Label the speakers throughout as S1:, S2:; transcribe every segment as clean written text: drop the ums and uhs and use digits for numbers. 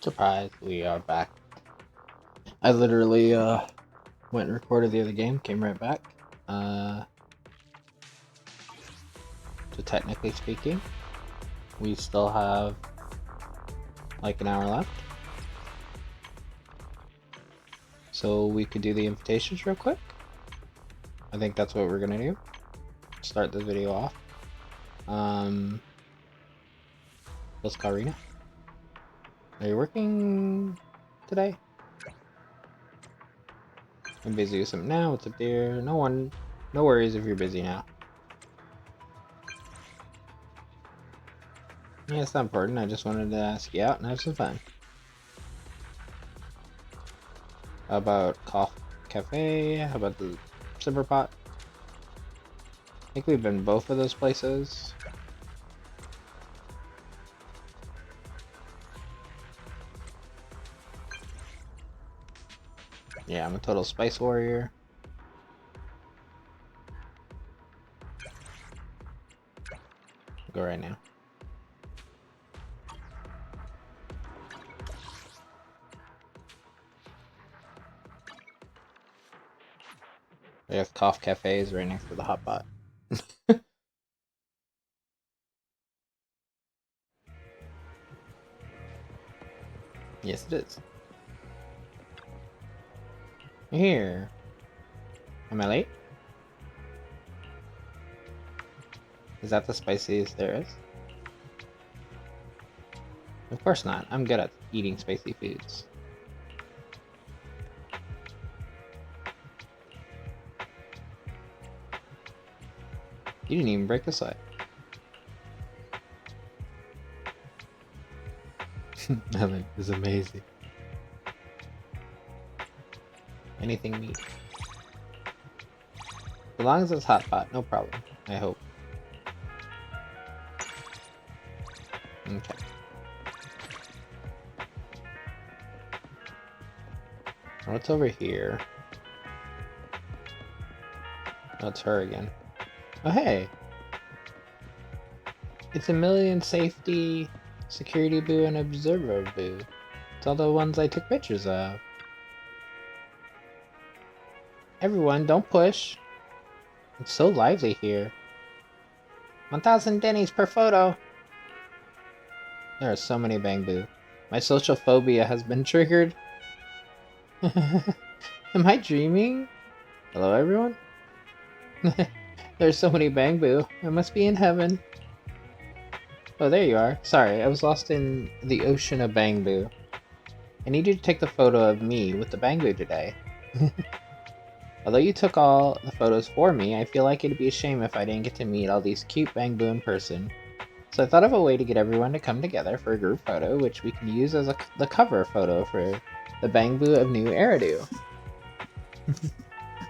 S1: Surprise, we are back. I literally went and recorded the other game, came right back. So technically speaking, we still have like an hour left. So we could do the invitations real quick. I think that's what we're gonna do. Start the video off. Let's call Rena. Are you working today? I'm busy with something now. What's up there? No worries if you're busy now. Yeah, it's not important. I just wanted to ask you out and have some fun. How about Cafe? How about the Simmer Pot? I think we've been both of those places. Yeah, I'm a total spice warrior. Go right now. We have Cough Cafes right next to the hot pot. Yes, it is. Here. Am I late? Is that the spiciest there is? Of course not. I'm good at eating spicy foods. You didn't even break the sweat. That is amazing. Anything meat. As long as it's hot pot, no problem. I hope. Okay. What's over here? Oh, it's her again. Oh, hey! It's a million safety, security boo, and observer boo. It's all the ones I took pictures of. Everyone, don't push. It's so lively here. 1,000 Denny's per photo. There are so many Bangboo. My social phobia has been triggered. Am I dreaming? Hello, everyone? There's so many Bangboo. I must be in heaven. Oh, there you are. Sorry, I was lost in the ocean of Bangboo. I need you to take the photo of me with the Bangboo today. Although you took all the photos for me, I feel like it'd be a shame if I didn't get to meet all these cute Bangboo in person. So I thought of a way to get everyone to come together for a group photo, which we can use as the cover photo for the Bangboo of New Eridu.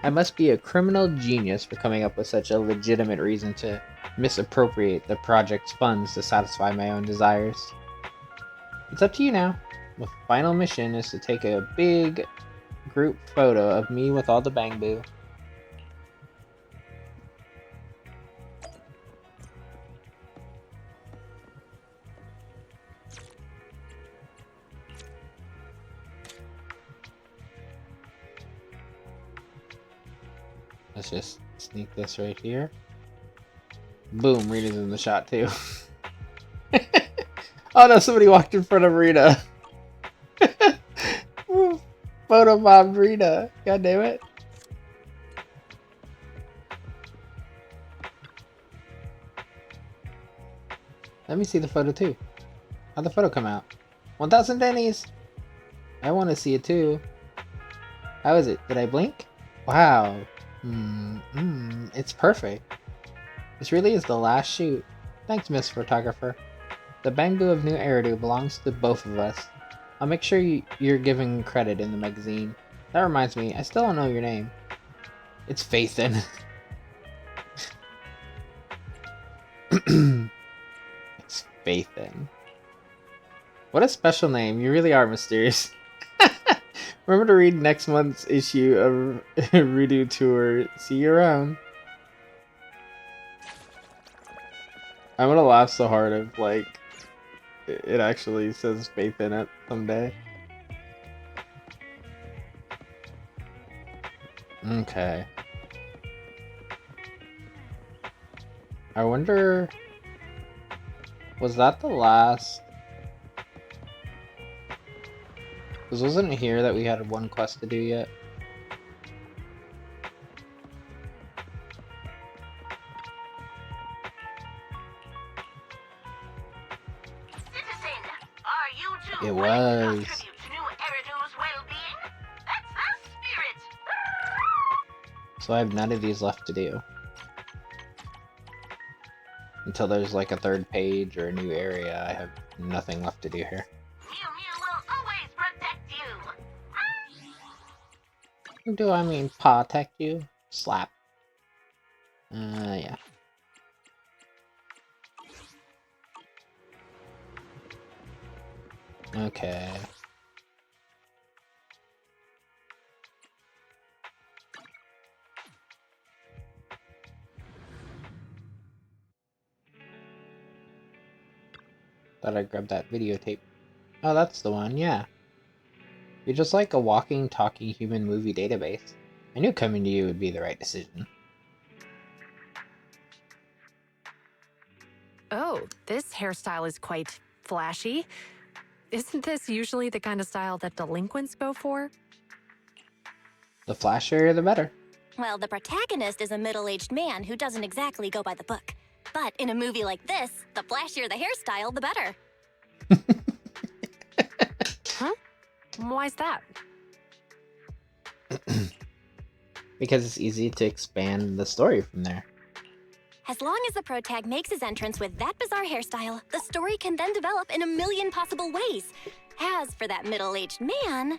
S1: I must be a criminal genius for coming up with such a legitimate reason to misappropriate the project's funds to satisfy my own desires. It's up to you now. The final mission is to take a big group photo of me with all the Bangboo. Let's just sneak this right here. Boom, Rita's in the shot too. Oh no, somebody walked in front of Rita. Photobombed Rita. God damn it. Let me see the photo too. How'd the photo come out? 1,000 Denny's! I want to see it too. How is it? Did I blink? Wow. It's perfect. This really is the last shoot. Thanks, Miss Photographer. The Bangboo of New Eridu belongs to both of us. I'll make sure you're given credit in the magazine. That reminds me, I still don't know your name. It's Faithin. It's Faithin. What a special name. You really are mysterious. Remember to read next month's issue of Redo Tour. See you around. I'm gonna laugh so hard if, like, it actually says faith in it someday. Okay. I wonder... Was that the last... Because wasn't it here that we had one quest to do yet?
S2: Citizen, are you too
S1: It
S2: willing to
S1: was.
S2: contribute to New Eridu's well-being? That's the spirit!
S1: So I have none of these left to do. Until there's like a third page or a new area, I have nothing left to do here.
S2: Mew Mew will always protect you!
S1: Do I mean protect you? Slap. Yeah. Okay. Thought I'd grab that videotape. Oh, that's the one, yeah. You're just like a walking, talking human movie database. I knew coming to you would be the right decision.
S3: Oh, this hairstyle is quite flashy. Isn't this usually the kind of style that delinquents go for?
S1: The flashier, the better.
S4: Well, the protagonist is a middle-aged man who doesn't exactly go by the book. But in a movie like this, the flashier the hairstyle, the better.
S3: Huh? Why's that?
S1: Because it's easy to expand the story from there.
S4: As long as the protag makes his entrance with that bizarre hairstyle, the story can then develop in a million possible ways. As for that middle-aged man,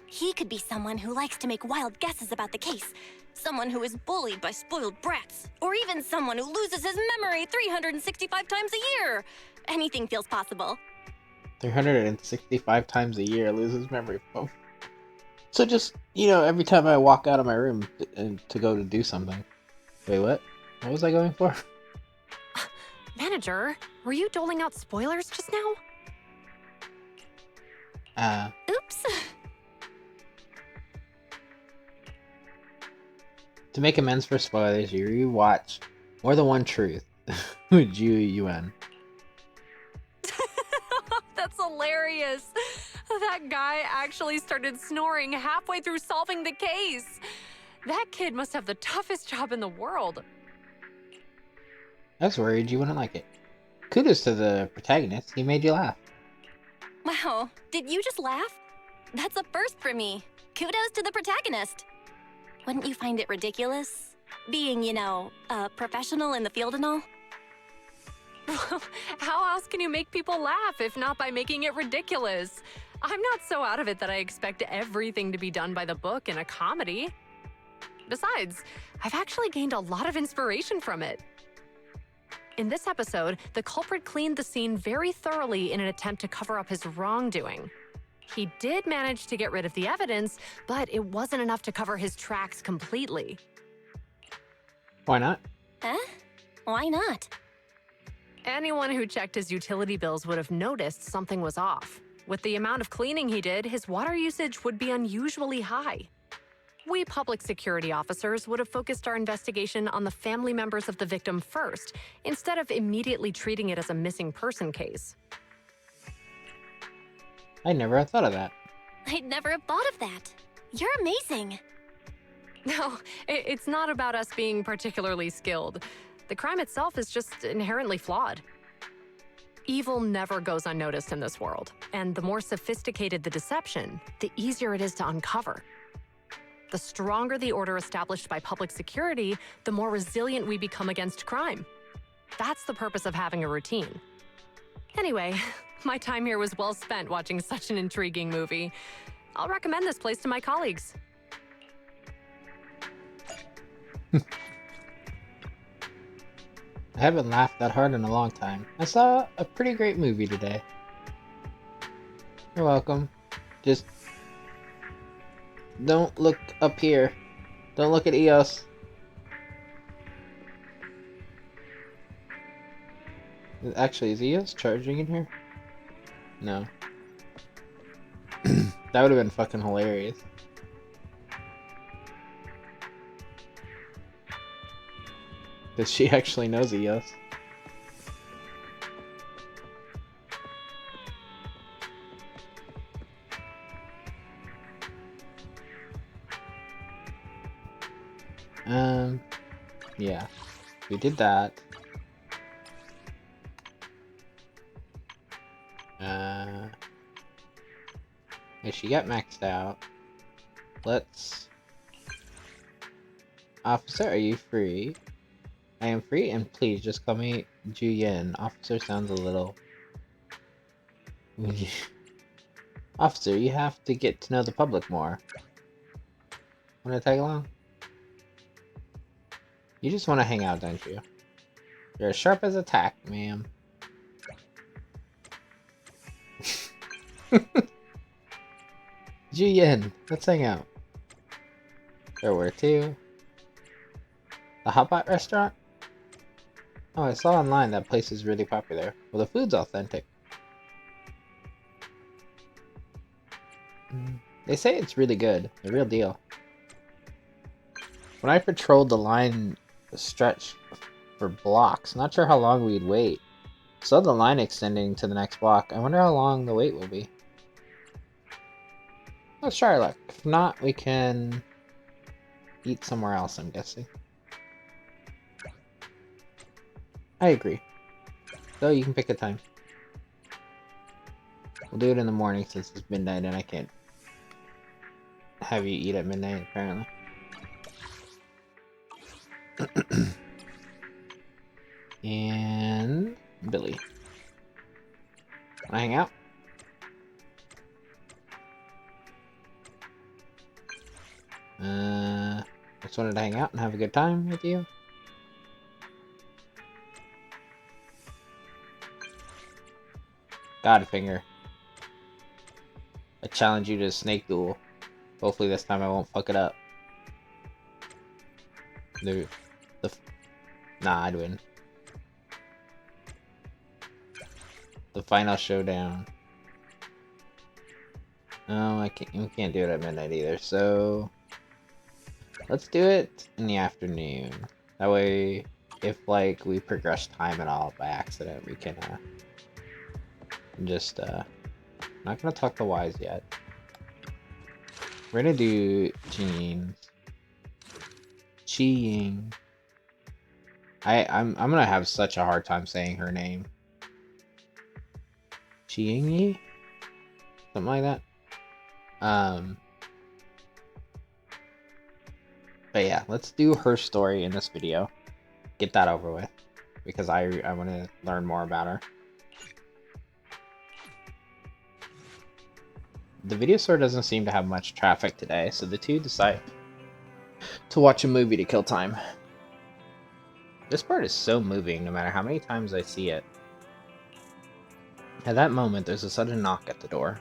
S4: he could be someone who likes to make wild guesses about the case, someone who is bullied by spoiled brats, or even someone who loses his memory 365 times a year. Anything feels possible.
S1: 365 times a year, loses memory. Oh. So just, every time I walk out of my room to go to do something. Wait, what? What was I going for?
S3: Manager, were you doling out spoilers just now?
S4: Oops.
S1: To make amends for spoilers, you rewatch More Than One Truth with Ju-Yuen.
S3: That's hilarious. That guy actually started snoring halfway through solving the case. That kid must have the toughest job in the world.
S1: I was worried you wouldn't like it. Kudos to the protagonist, he made you laugh.
S4: Wow, did you just laugh? That's a first for me. Kudos to the protagonist. Wouldn't you find it ridiculous? Being, a professional in the field and all?
S3: How else can you make people laugh if not by making it ridiculous? I'm not so out of it that I expect everything to be done by the book in a comedy. Besides, I've actually gained a lot of inspiration from it. In this episode, the culprit cleaned the scene very thoroughly in an attempt to cover up his wrongdoing. He did manage to get rid of the evidence, but it wasn't enough to cover his tracks completely.
S1: Why not?
S4: Huh? Why not?
S3: Anyone who checked his utility bills would have noticed something was off. With the amount of cleaning he did, his water usage would be unusually high. We public security officers would have focused our investigation on the family members of the victim first, instead of immediately treating it as a missing person case.
S1: I never had thought of that.
S4: I'd never have thought of that. You're amazing.
S3: No, it's not about us being particularly skilled. The crime itself is just inherently flawed. Evil never goes unnoticed in this world, and the more sophisticated the deception, the easier it is to uncover. The stronger the order established by public security, the more resilient we become against crime. That's the purpose of having a routine. Anyway, my time here was well spent watching such an intriguing movie. I'll recommend this place to my colleagues.
S1: I haven't laughed that hard in a long time. I saw a pretty great movie today. You're welcome. Just don't look up here. Don't look at EOS. Actually, is EOS charging in here? No. That would have been fucking hilarious. Because she actually knows a yes. Yeah. We did that. And she got maxed out. Let's... Officer, are you free? I am free, and please just call me Ju Yin. Officer sounds a little... Officer, you have to get to know the public more. Wanna tag along? You just want to hang out, don't you? You're as sharp as a tack, ma'am. Ju Yin, let's hang out. There were two. The Hot Pot restaurant? Oh, I saw online that place is really popular. Well, the food's authentic. They say it's really good. The real deal. When I patrolled the line stretch for blocks, not sure how long we'd wait. Saw the line extending to the next block. I wonder how long the wait will be. Let's try our luck. If not, we can eat somewhere else, I'm guessing. I agree. So you can pick a time. We'll do it in the morning since it's midnight and I can't have you eat at midnight, apparently. And Billy. Wanna hang out? Just wanted to hang out and have a good time with you. Godfinger. I challenge you to a snake duel. Hopefully this time I won't fuck it up. Dude. Nah, I'd win. The final showdown. No, we can't do it at midnight either, so... Let's do it in the afternoon. That way, if, like, we progress time at all by accident, we can, just, not gonna talk to Wise yet. We're gonna do Jean. Chi-Ying. I'm gonna have such a hard time saying her name. Chi-Ying? Something like that. But yeah, let's do her story in this video. Get that over with. Because I want to learn more about her. The video store doesn't seem to have much traffic today, so the two decide to watch a movie to kill time. This part is so moving no matter how many times I see it. At that moment, there's a sudden knock at the door.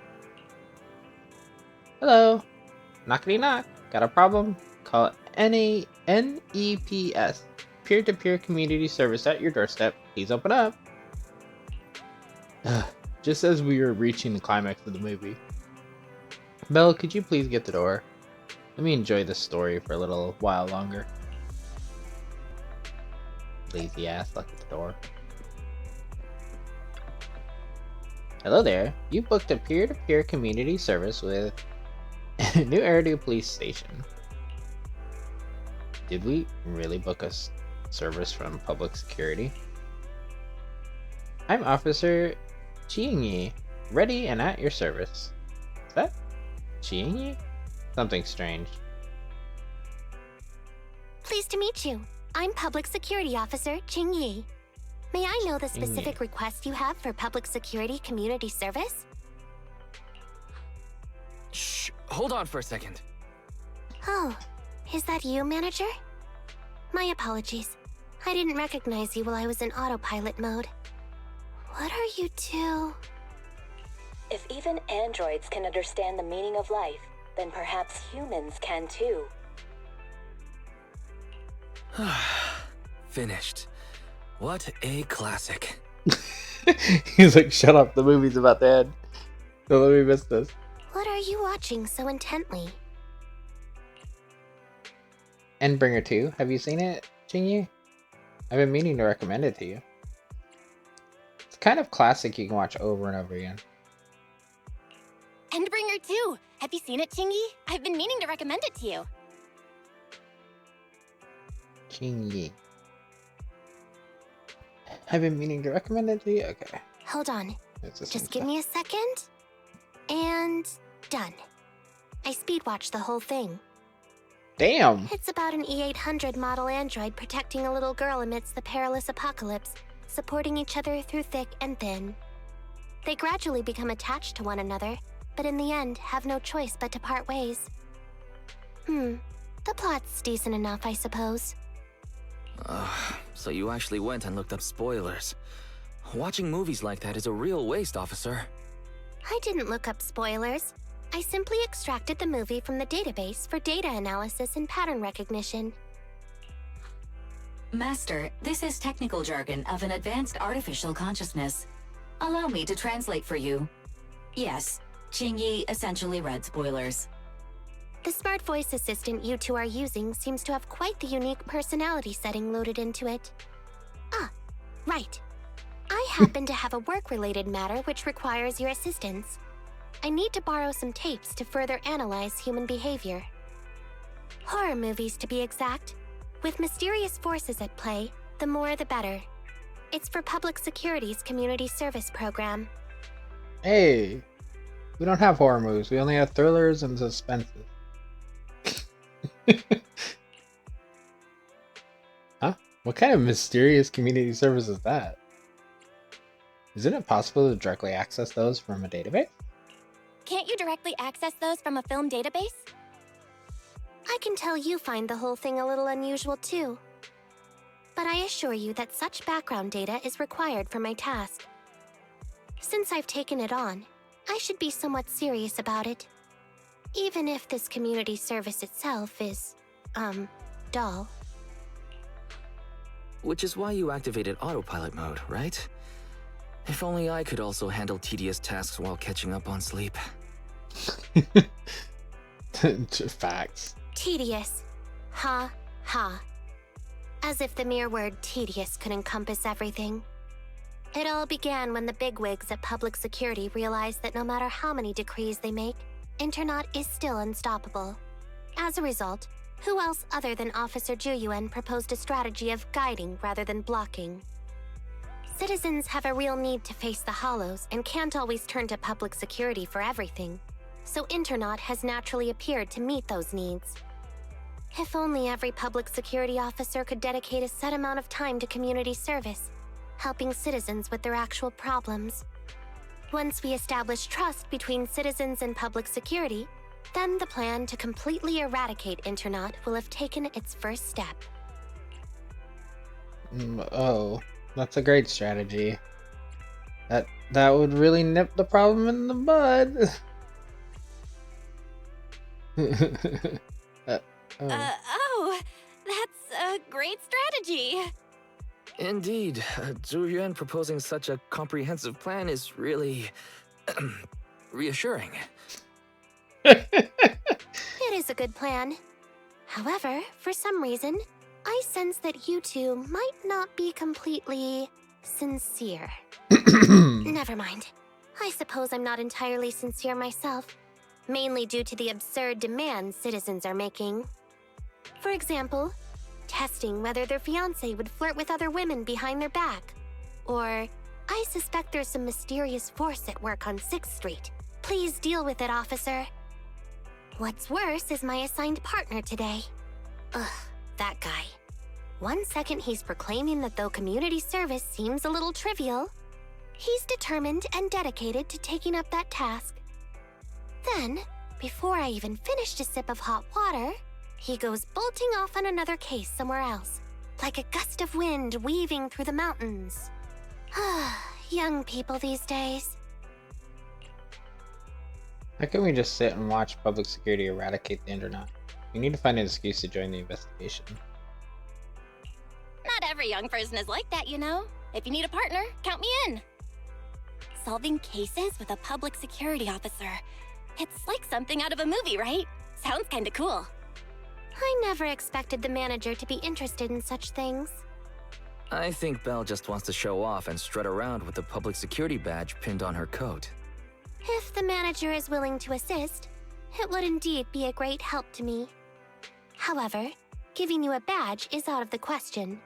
S1: Hello? Knockity knock. Got a problem? Call NEPS. Peer-to-peer community service at your doorstep. Please open up. Just as we were reaching the climax of the movie. Belle, could you please get the door? Let me enjoy this story for a little while longer. Lazy ass, lock at the door. Hello there. You booked a peer-to-peer community service with New Eridu Police Station. Did we really book a service from public security? I'm Officer Chi-Ying, ready and at your service. Is that Chi-Ying? Something strange.
S4: Pleased to meet you. I'm Public Security Officer Ching Yi. May I know the specific request you have for public security community service?
S5: Shh, hold on for a second.
S4: Oh, is that you, manager? My apologies. I didn't recognize you while I was in autopilot mode. What are you two?
S6: If even androids can understand the meaning of life, then perhaps humans can too.
S5: Finished. What a classic.
S1: He's like, shut up, the movie's about to end. Don't let me miss this.
S4: What are you watching so intently?
S1: Endbringer 2. Have you seen it, Jingyi? I've been meaning to recommend it to you. It's kind of classic you can watch over and over again.
S4: Endbringer 2. Have you seen it, Chingy? I've been meaning to recommend it to you.
S1: Jingyi. I've been meaning to recommend it to you? Okay.
S4: Hold on.
S1: It's the same
S4: Just give
S1: stuff.
S4: me a second. And done. I speed watched the whole thing.
S1: Damn!
S4: It's about an E800 model android protecting a little girl amidst the perilous apocalypse, supporting each other through thick and thin. They gradually become attached to one another, but in the end have no choice but to part ways. The plot's decent enough, I suppose.
S5: So you actually went and looked up spoilers. Watching movies like that is a real waste, officer.
S4: I didn't look up spoilers. I simply extracted the movie from the database for data analysis and pattern recognition.
S7: Master, this is technical jargon of an advanced artificial consciousness. Allow me to translate for you. Yes, Qingyi essentially read spoilers.
S4: The smart voice assistant you two are using seems to have quite the unique personality setting loaded into it. Ah, right. I happen to have a work-related matter which requires your assistance. I need to borrow some tapes to further analyze human behavior. Horror movies, to be exact. With mysterious forces at play, the more the better. It's for Public Security's community service program.
S1: Hey! We don't have horror movies, we only have thrillers and suspenses. Huh? What kind of mysterious community service is that? Isn't it possible to directly access those from a database?
S4: Can't you directly access those from a film database? I can tell you find the whole thing a little unusual too. But I assure you that such background data is required for my task. Since I've taken it on, I should be somewhat serious about it. Even if this community service itself is, dull.
S5: Which is why you activated autopilot mode, right? If only I could also handle tedious tasks while catching up on sleep.
S1: Facts.
S4: Tedious. Ha, ha. As if the mere word tedious could encompass everything. It all began when the bigwigs at Public Security realized that no matter how many decrees they make, Internaut is still unstoppable. As a result, who else other than Officer Juyuan proposed a strategy of guiding rather than blocking? Citizens have a real need to face the hollows and can't always turn to Public Security for everything, so Internaut has naturally appeared to meet those needs. If only every Public Security officer could dedicate a set amount of time to community service, helping citizens with their actual problems. Once we establish trust between citizens and Public Security, then the plan to completely eradicate Internaut will have taken its first step.
S1: Oh, that's a great strategy. That would really nip the problem in the bud.
S4: That's a great strategy.
S5: Indeed, Zhu Yuan proposing such a comprehensive plan is really reassuring.
S4: It is a good plan. However, for some reason, I sense that you two might not be completely sincere. Never mind. I suppose I'm not entirely sincere myself, mainly due to the absurd demands citizens are making. For example, testing whether their fiancé would flirt with other women behind their back. Or, I suspect there's some mysterious force at work on 6th Street. Please deal with it, officer. What's worse is my assigned partner today. Ugh, that guy. One second he's proclaiming that though community service seems a little trivial, he's determined and dedicated to taking up that task. Then, before I even finished a sip of hot water, he goes bolting off on another case somewhere else, like a gust of wind weaving through the mountains. Young people these days.
S1: How can we just sit and watch Public Security eradicate the Internaut? We need to find an excuse to join the investigation.
S4: Not every young person is like that, you know. If you need a partner, count me in. solving cases with a public security officer. It's like something out of a movie, right? Sounds kinda cool. I never expected the manager to be interested in such things.
S5: I think Belle just wants to show off and strut around with the public security badge pinned on her coat.
S4: If the manager is willing to assist, it would indeed be a great help to me. However, giving you a badge is out of the question.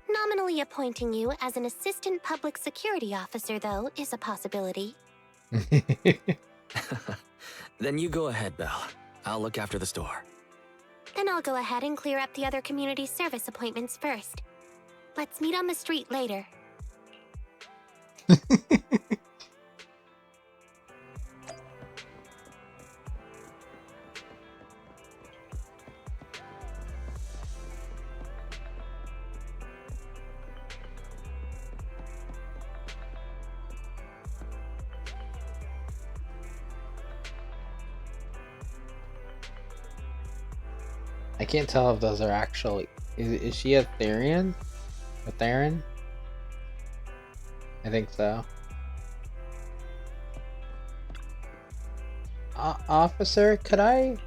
S4: Nominally appointing you as an assistant public security officer, though, is a possibility.
S5: Then you go ahead, Belle. I'll look after the store.
S4: Then I'll go ahead and clear up the other community service appointments first. Let's meet on the street later.
S1: I can't tell if those are actually. Is she a Therian? A Theron? I think so. Officer, could I?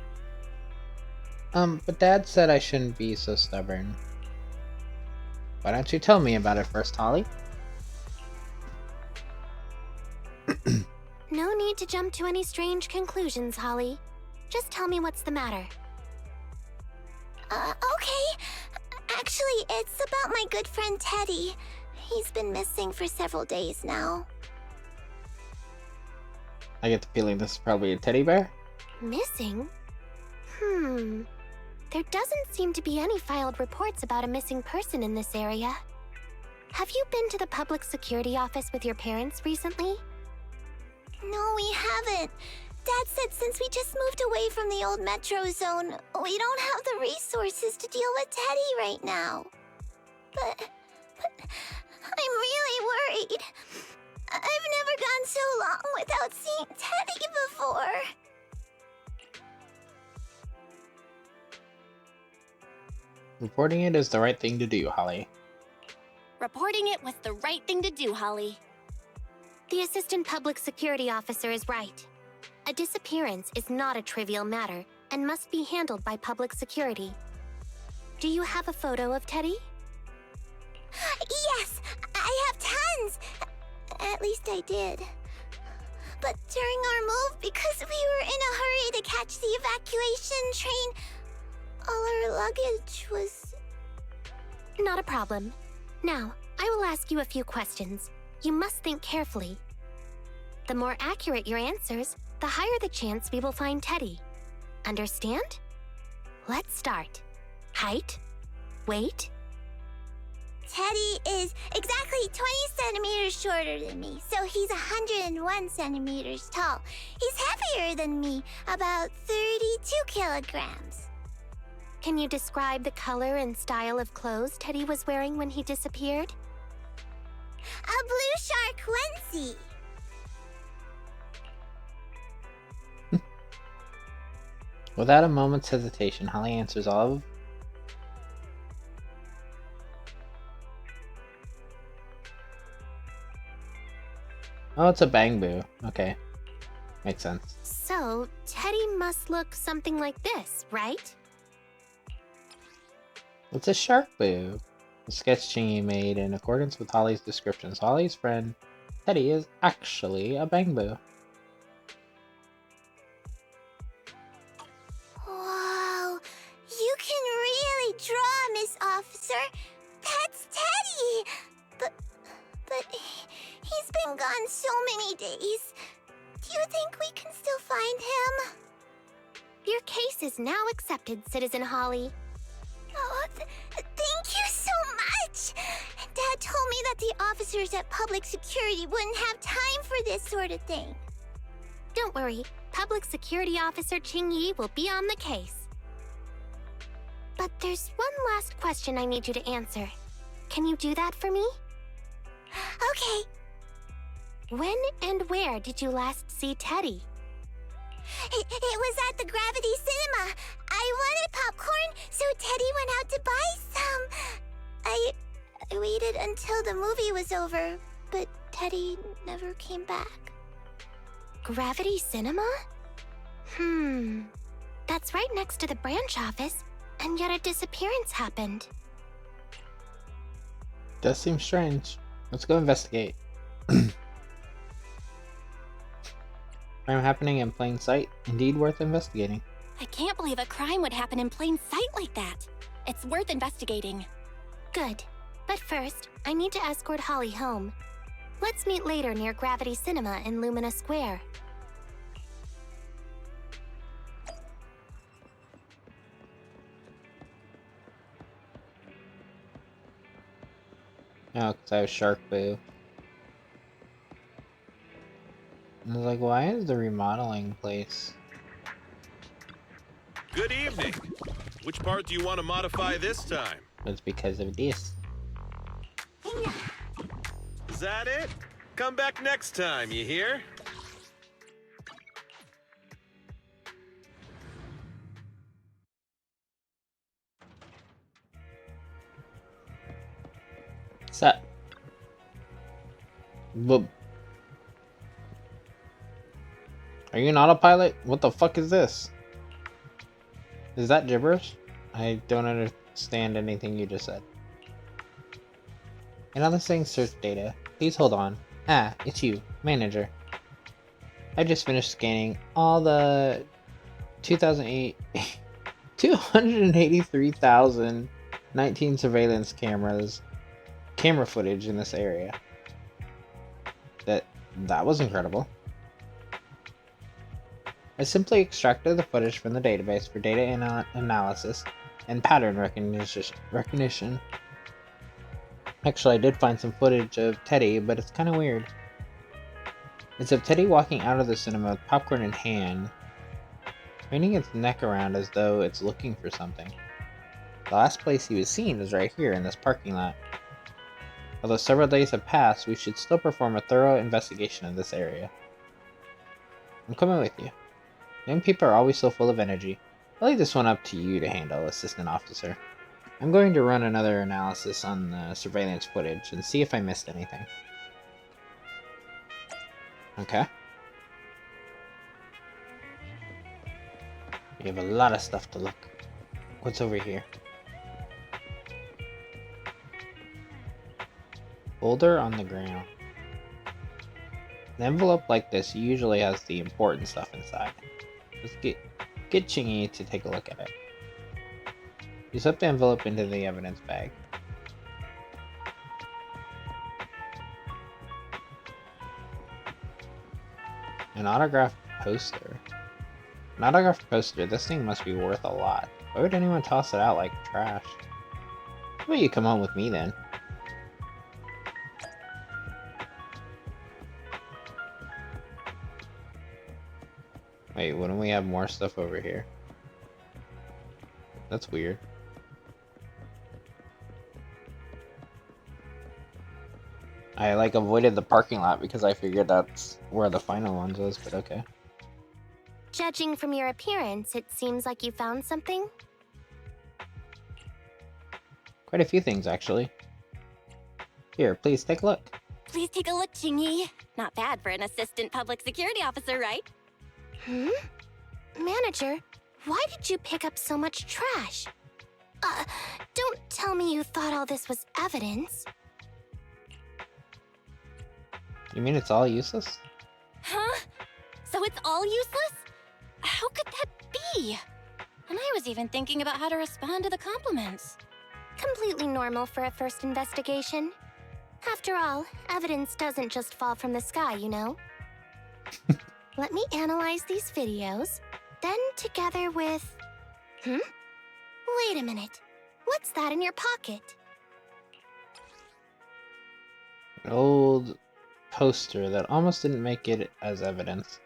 S1: But Dad said I shouldn't be so stubborn. Why don't you tell me about it first, Holly?
S4: No need to jump to any strange conclusions, Holly. Just tell me what's the matter. Okay. Actually, it's about my good friend Teddy. He's been missing for several days now.
S1: I get the feeling this is probably a teddy bear.
S4: Missing? There doesn't seem to be any filed reports about a missing person in this area. Have you been to the public security office with your parents recently? No, we haven't. Dad said since we just moved away from the old metro zone, we don't have the resources to deal with Teddy right now. But I'm really worried. I've never gone so long without seeing Teddy before.
S1: Reporting it is the right thing to do, Holly.
S4: Reporting it was the right thing to do, Holly. The assistant public security officer is right. A disappearance is not a trivial matter and must be handled by public security. Do you have a photo of Teddy? Yes, I have tons. At least I did. But during our move, because we were in a hurry to catch the evacuation train, all our luggage was... Not a problem. Now, I will ask you a few questions. You must think carefully. The more accurate your answers, the higher the chance we will find Teddy. Understand? Let's start. Height? Weight? Teddy is exactly 20 centimeters shorter than me, so he's 101 centimeters tall. He's heavier than me, about 32 kilograms. Can you describe the color and style of clothes Teddy was wearing when he disappeared? A blue shark onesie.
S1: Without a moment's hesitation, Holly answers all of... Oh, it's a Bangboo. Okay. Makes sense.
S4: So, Teddy must look something like this, right?
S1: It's a shark boo. The sketch Chingy made in accordance with Holly's descriptions. Holly's friend, Teddy, is actually a Bangboo.
S4: Wow, you can really draw, Miss Officer. That's Teddy. But he's been gone so many days. Do you think we can still find him? Your case is now accepted, Citizen Holly. Oh, thank you so much! Dad told me that the officers at Public Security wouldn't have time for this sort of thing. Don't worry, Public Security Officer Ching Yi will be on the case. But there's one last question I need you to answer. Can you do that for me? Okay. When and where did you last see Teddy? It was at the Gravity Cinema. I wanted popcorn, so Teddy went out to buy some. I waited until the movie was over, but Teddy never came back. Gravity Cinema? That's right next to the branch office, and yet a disappearance happened.
S1: Does seem strange. Let's go investigate. Crime happening in plain sight. Indeed worth investigating.
S4: I can't believe a crime would happen in plain sight like that. It's worth investigating. Good. But first, I need to escort Holly home. Let's meet later near Gravity Cinema in Lumina Square.
S1: Oh, because I have Shark Boo. And I was like, why is the remodeling place?
S8: Good evening. Which part do you want to modify this time?
S1: It's because of this.
S8: Is that it? Come back next time, you hear?
S1: Set. Boop. Are you an autopilot? What the fuck is this? Is that gibberish? I don't understand anything you just said. Another thing, search data. Please hold on. Ah, it's you, manager. I just finished scanning all the 2008 283,019 surveillance camera footage in this area. That was incredible. I simply extracted the footage from the database for data analysis and pattern recognition. Actually, I did find some footage of Teddy, but it's kind of weird. It's of Teddy walking out of the cinema with popcorn in hand, craning its neck around as though it's looking for something. The last place he was seen was right here in this parking lot. Although several days have passed, we should still perform a thorough investigation of this area. I'm coming with you. Young people are always so full of energy. I'll leave this one up to you to handle, Assistant Officer. I'm going to run another analysis on the surveillance footage and see if I missed anything. Okay. We have a lot of stuff to look. What's over here? Folder on the ground. An envelope like this usually has the important stuff inside. Let's get Chingy to take a look at it. You slip the envelope into the evidence bag. An autographed poster. An autographed poster? This thing must be worth a lot. Why would anyone toss it out like trash? How about you come home with me then? Wait, wouldn't we have more stuff over here? That's weird. I avoided the parking lot because I figured that's where the final ones was, but okay.
S4: Judging from your appearance, it seems like you found something.
S1: Quite a few things, actually. Here, please take a look.
S4: Please take a look, Chingy. Not bad for an assistant public security officer, right? Manager, why did you pick up so much trash? Don't tell me you thought all this was evidence.
S1: You mean it's all useless?
S4: Huh? So it's all useless? How could that be? And I was even thinking about how to respond to the compliments. Completely normal for a first investigation. After all, evidence doesn't just fall from the sky, you know? Let me analyze these videos, then together with... Wait a minute. What's that in your pocket?
S1: An old poster that almost didn't make it as evidence.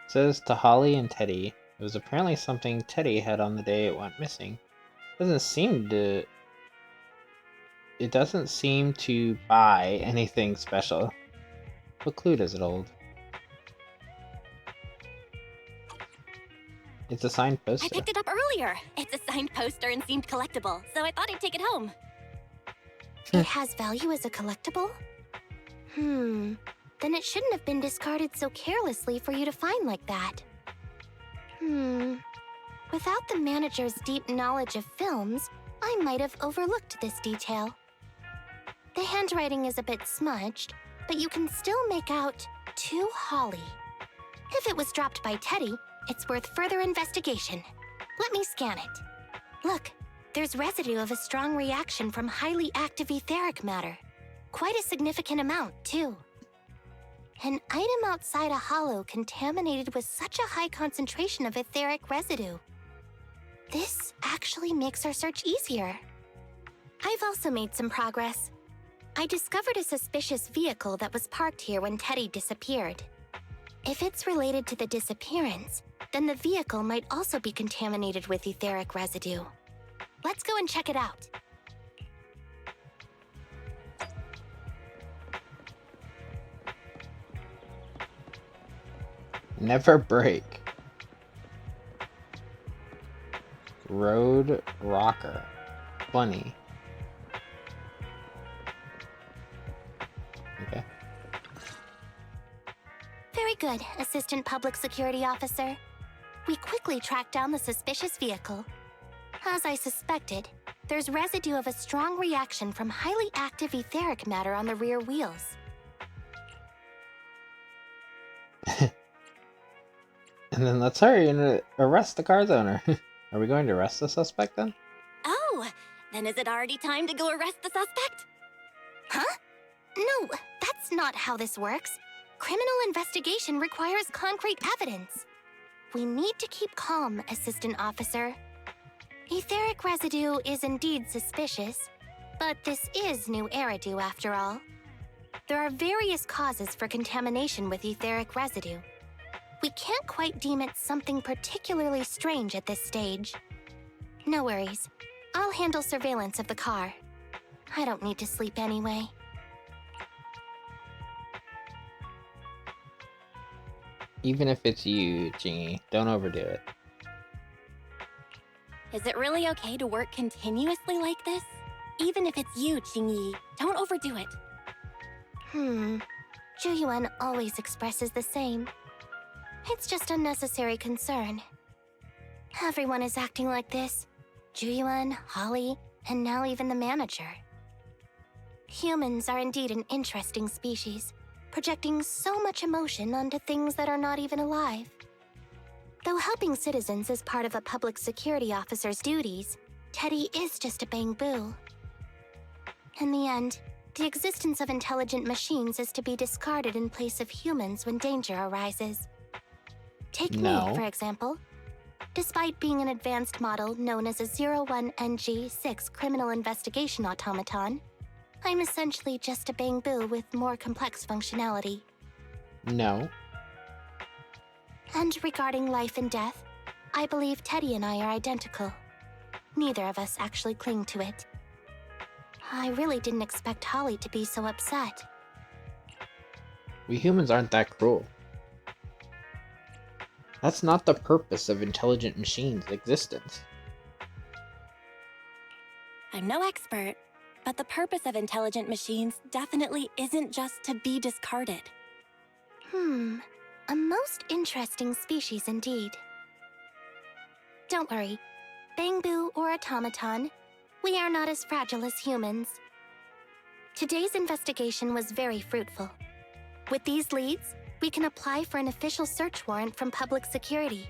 S1: It says to Holly and Teddy. It was apparently something Teddy had on the day it went missing. It doesn't seem to buy anything special. What clue does it hold? It's a signed poster.
S4: I picked it up earlier. It's a signed poster and seemed collectible, so I thought I'd take it home. It has value as a collectible? then it shouldn't have been discarded so carelessly for you to find like that. Without the manager's deep knowledge of films, I might have overlooked this detail. The handwriting is a bit smudged, but you can still make out "To Holly." If it was dropped by Teddy, it's worth further investigation. Let me scan it. Look, there's residue of a strong reaction from highly active etheric matter. Quite a significant amount, too. An item outside a hollow contaminated with such a high concentration of etheric residue. This actually makes our search easier. I've also made some progress. I discovered a suspicious vehicle that was parked here when Teddy disappeared. If it's related to the disappearance, then the vehicle might also be contaminated with etheric residue. Let's go and check it out.
S1: Never break. Road rocker. Funny. Okay.
S4: Very good, Assistant Public Security Officer. We quickly tracked down the suspicious vehicle. As I suspected, there's residue of a strong reaction from highly active etheric matter on the rear wheels.
S1: And then let's hurry and arrest the car's owner. Are we going to arrest the suspect then?
S4: Oh, then is it already time to go arrest the suspect? Huh? No, that's not how this works. Criminal investigation requires concrete evidence. We need to keep calm, Assistant Officer. Etheric residue is indeed suspicious, but this is new Eridu after all. There are various causes for contamination with etheric residue. We can't quite deem it something particularly strange at this stage. No worries. I'll handle surveillance of the car. I don't need to sleep anyway.
S1: Even if it's you, Jingy, don't overdo it.
S4: Is it really okay to work continuously like this? Even if it's you, Jingyi, don't overdo it. Juyuan always expresses the same. It's just unnecessary concern. Everyone is acting like this. Juyuan, Holly, and now even the manager. Humans are indeed an interesting species, projecting so much emotion onto things that are not even alive. Though helping citizens is part of a public security officer's duties, Teddy is just a Bangboo. In the end, the existence of intelligent machines is to be discarded in place of humans when danger arises. Take me, for example. Despite being an advanced model known as a 01NG6 criminal investigation automaton, I'm essentially just a Bangboo with more complex functionality.
S1: No.
S4: And regarding life and death, I believe Teddy and I are identical. Neither of us actually cling to it. I really didn't expect Holly to be so upset.
S1: We humans aren't that cruel. That's not the purpose of intelligent machines' existence.
S4: I'm no expert, but the purpose of intelligent machines definitely isn't just to be discarded. A most interesting species indeed. Don't worry, Bangboo or automaton, we are not as fragile as humans. Today's investigation was very fruitful. With these leads, we can apply for an official search warrant from public security.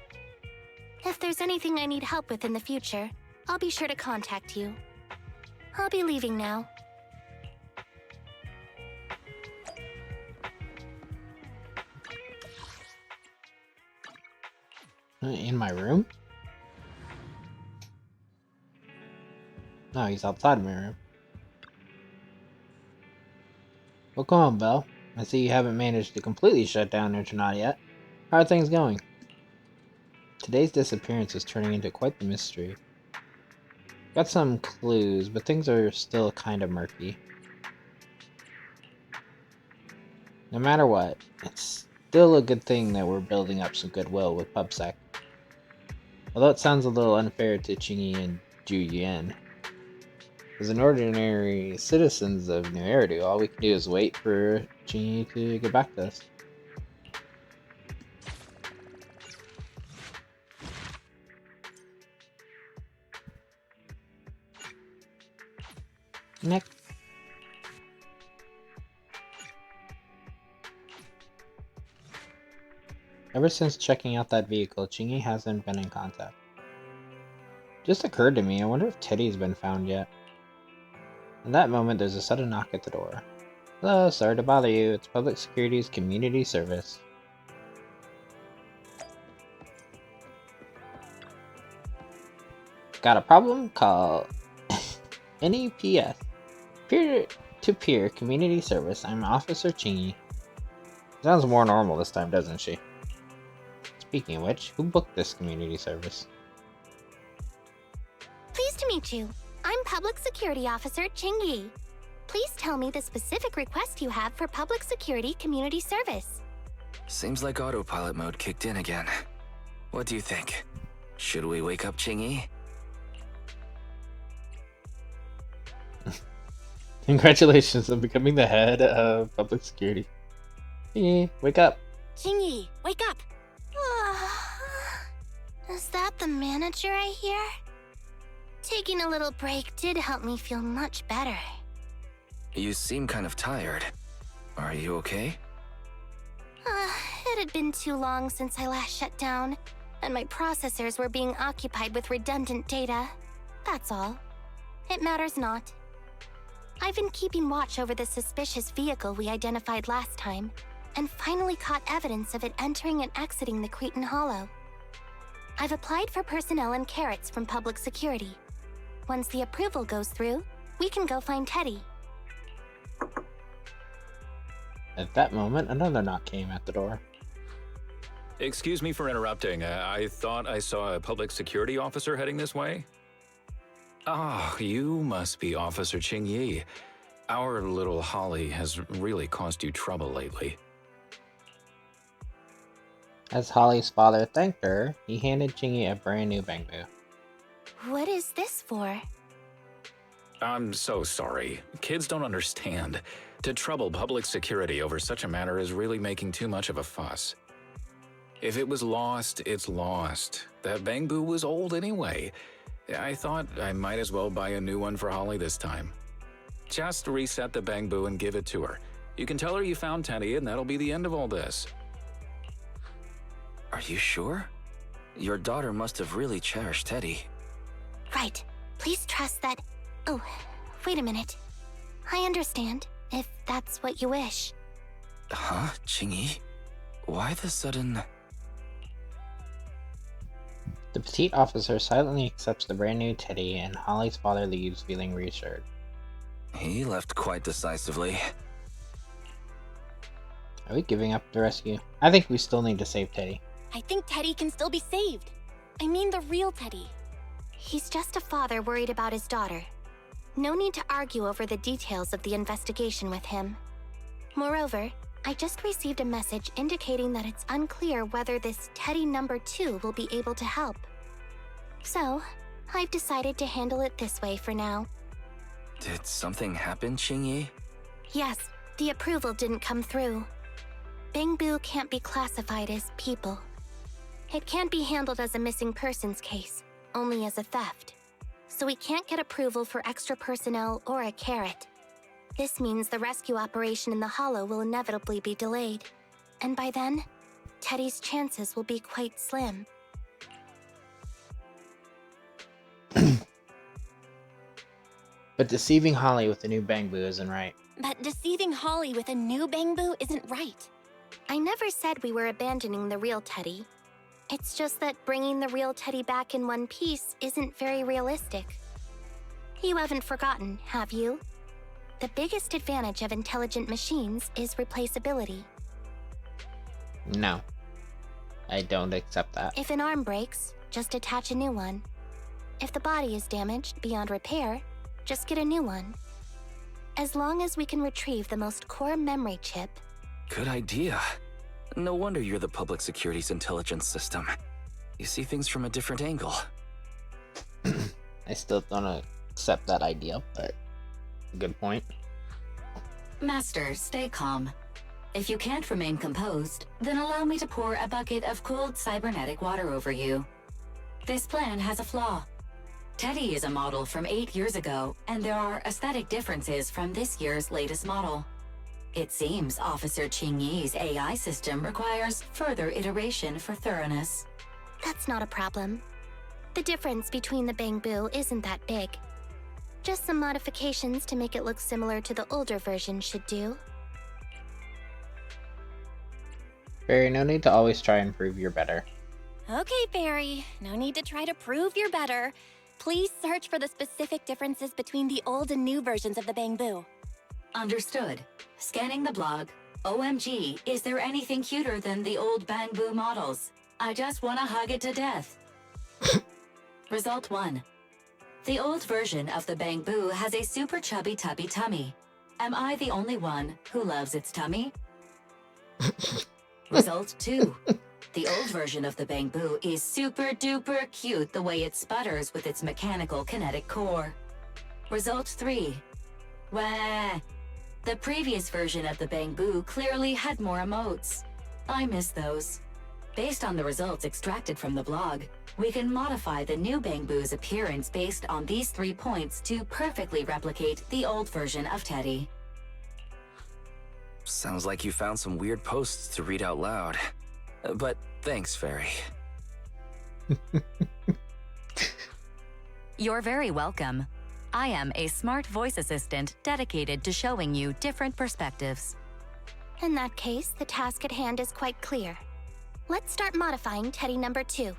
S4: If there's anything I need help with in the future, I'll be sure to contact you. I'll be leaving now.
S1: In my room? No, he's outside my room. Well, come on, Belle. I see you haven't managed to completely shut down Nutronauta yet. How are things going? Today's disappearance is turning into quite the mystery. Got some clues, but things are still kind of murky. No matter what, it's still a good thing that we're building up some goodwill with PubSec. Although it sounds a little unfair to Chingy and Ju Yuan. As an ordinary citizens of New Eridu, all we can do is wait for Chingy to get back to us. Next. Ever since checking out that vehicle, Chingy hasn't been in contact. Just occurred to me, I wonder if Teddy's been found yet. In that moment, there's a sudden knock at the door. Hello, sorry to bother you. It's Public Security's community service. Got a problem? Call NEPS. Peer-to-peer community service. I'm Officer Chingy. Sounds more normal this time, doesn't she? Speaking of which, who booked this community service?
S4: Pleased to meet you. I'm Public Security Officer Chingy. Please tell me the specific request you have for Public Security Community Service.
S5: Seems like autopilot mode kicked in again. What do you think? Should we wake up Chingy?
S1: Congratulations on becoming the head of public security. Chingy, wake up.
S4: Chingy, wake up! Is that the manager I hear? Taking a little break did help me feel much better.
S5: You seem kind of tired. Are you okay?
S4: It had been too long since I last shut down, and my processors were being occupied with redundant data. That's all. It matters not. I've been keeping watch over the suspicious vehicle we identified last time, and finally caught evidence of it entering and exiting the Cretan Hollow. I've applied for personnel and carrots from Public Security. Once the approval goes through, we can go find Teddy.
S1: At that moment, another knock came at the door.
S9: Excuse me for interrupting. I thought I saw a public security officer heading this way. Ah, you must be Officer Chingy. Our little Holly has really caused you trouble lately.
S1: As Holly's father thanked her, he handed Chingy a brand new Bangboo.
S4: What is this for?
S9: I'm so sorry. Kids don't understand. To trouble public security over such a matter is really making too much of a fuss. If it was lost, it's lost. That Bangboo was old anyway. I thought I might as well buy a new one for Holly this time. Just reset the Bangboo and give it to her. You can tell her you found Teddy and that'll be the end of all this.
S5: Are you sure? Your daughter must have really cherished Teddy.
S4: Right. Please trust that... Oh, wait a minute. I understand, if that's what you wish.
S5: Huh, Chingy? Why the sudden...
S1: The petite officer silently accepts the brand new Teddy, and Holly's father leaves feeling reassured.
S5: He left quite decisively.
S1: Are we giving up the rescue? I think we still need to save Teddy.
S4: I think Teddy can still be saved. I mean the real Teddy. He's just a father worried about his daughter. No need to argue over the details of the investigation with him. Moreover, I just received a message indicating that it's unclear whether this Teddy number 2 will be able to help. So, I've decided to handle it this way for now.
S5: Did something happen, Chingy?
S4: Yes, the approval didn't come through. Bangboo can't be classified as people. It can't be handled as a missing persons case, only as a theft. So we can't get approval for extra personnel or a carrot. This means the rescue operation in the Hollow will inevitably be delayed. And by then, Teddy's chances will be quite slim.
S1: But deceiving Holly with the new Bangboo isn't right.
S4: But deceiving Holly with a new Bangboo isn't right. I never said we were abandoning the real Teddy. It's just that bringing the real Teddy back in one piece isn't very realistic. You haven't forgotten, have you? The biggest advantage of intelligent machines is replaceability.
S1: No. I don't accept that.
S4: If an arm breaks, just attach a new one. If the body is damaged beyond repair, just get a new one. As long as we can retrieve the most core memory chip.
S5: Good idea. No wonder you're the public security's intelligence system. You see things from a different angle.
S1: I still don't accept that idea, but good point.
S7: Master, stay calm. If you can't remain composed, then allow me to pour a bucket of cold cybernetic water over you. This plan has a flaw. Teddy is a model from 8 years ago, and there are aesthetic differences from this year's latest model. It seems Officer Qingyi's AI system requires further iteration for thoroughness.
S4: That's not a problem. The difference between the Bangboo isn't that big. Just some modifications to make it look similar to the older version should do.
S1: Barry, no need to always try and prove you're better.
S4: Okay, Barry. No need to try to prove you're better. Please search for the specific differences between the old and new versions of the Bangboo.
S7: Understood. Scanning the blog. OMG, is there anything cuter than the old Bangboo models? I just want to hug it to death. Result 1. The old version of the Bangboo has a super chubby tubby tummy. Am I the only one who loves its tummy? Result 2. The old version of the Bangboo is super duper cute the way it sputters with its mechanical kinetic core. Result 3. Wah! The previous version of the Bangboo clearly had more emotes. I miss those. Based on the results extracted from the blog, we can modify the new Bangboo's appearance based on these 3 points to perfectly replicate the old version of Teddy.
S5: Sounds like you found some weird posts to read out loud. But thanks, Fairy.
S10: You're very welcome. I am a smart voice assistant dedicated to showing you different perspectives.
S4: In that case, the task at hand is quite clear. Let's start modifying Teddy number 2.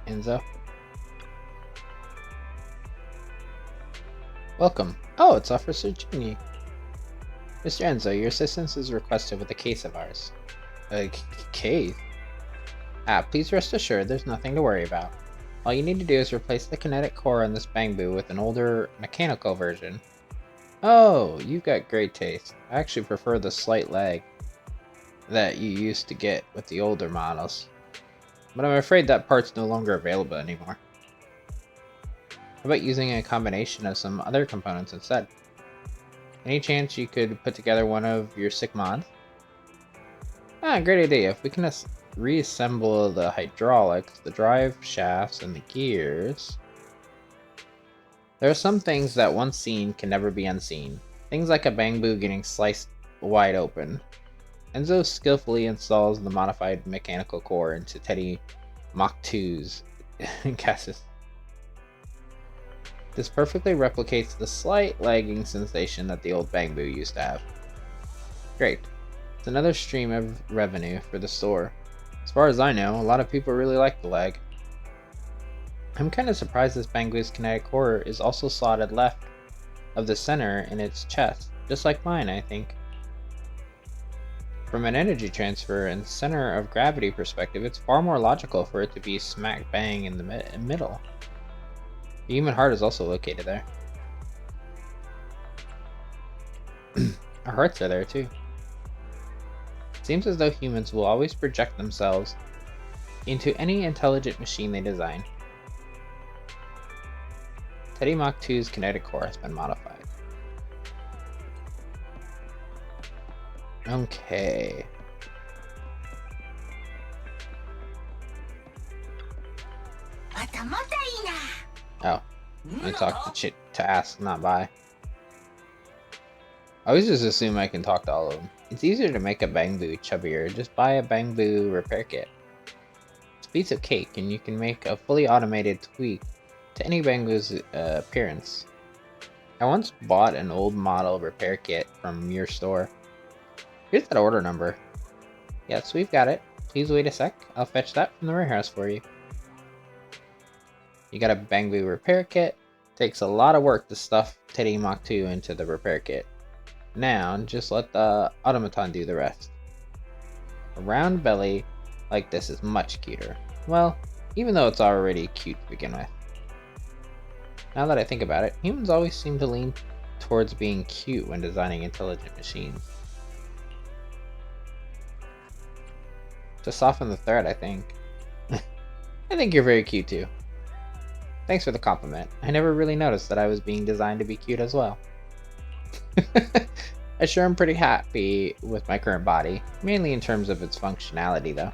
S1: Enzo. Welcome. Oh, it's Officer Junior. Mr. Enzo, your assistance is requested with a case of ours. A case? Ah, please rest assured there's nothing to worry about. All you need to do is replace the kinetic core on this Bangboo with an older mechanical version. Oh, you've got great taste. I actually prefer the slight lag that you used to get with the older models. But I'm afraid that part's no longer available anymore. How about using a combination of some other components instead? Any chance you could put together one of your sick mods? Ah, great idea. If we can reassemble the hydraulics, the drive shafts, and the gears... There are some things that once seen can never be unseen. Things like a Bangboo getting sliced wide open. Enzo skillfully installs the modified mechanical core into Teddy Mach 2's chassis. This perfectly replicates the slight lagging sensation that the old Bangboo used to have. Great. It's another stream of revenue for the store. As far as I know, a lot of people really like the lag. I'm kind of surprised this Bangboo's kinetic core is also slotted left of the center in its chest, just like mine, I think. From an energy transfer and center of gravity perspective, it's far more logical for it to be smack bang in the middle. The human heart is also located there. Our hearts are there too. It seems as though humans will always project themselves into any intelligent machine they design. Teddy Mach 2's kinetic core has been modified. Okay. Oh, I talk to ask, not buy. I always just assume I can talk to all of them. It's easier to make a Bangboo chubbier. Just buy a Bangboo repair kit. It's a piece of cake, and you can make a fully automated tweak to any Bangboo's appearance. I once bought an old model repair kit from your store. Here's that order number. Yes, we've got it. Please wait a sec. I'll fetch that from the warehouse for you. You got a Bangboo repair kit. Takes a lot of work to stuff Teddy Mach 2 into the repair kit. Now, just let the automaton do the rest. A round belly like this is much cuter. Well, even though it's already cute to begin with. Now that I think about it, humans always seem to lean towards being cute when designing intelligent machines. To soften the threat, I think. I think you're very cute too. Thanks for the compliment. I never really noticed that I was being designed to be cute as well. I sure am pretty happy with my current body, mainly in terms of its functionality though.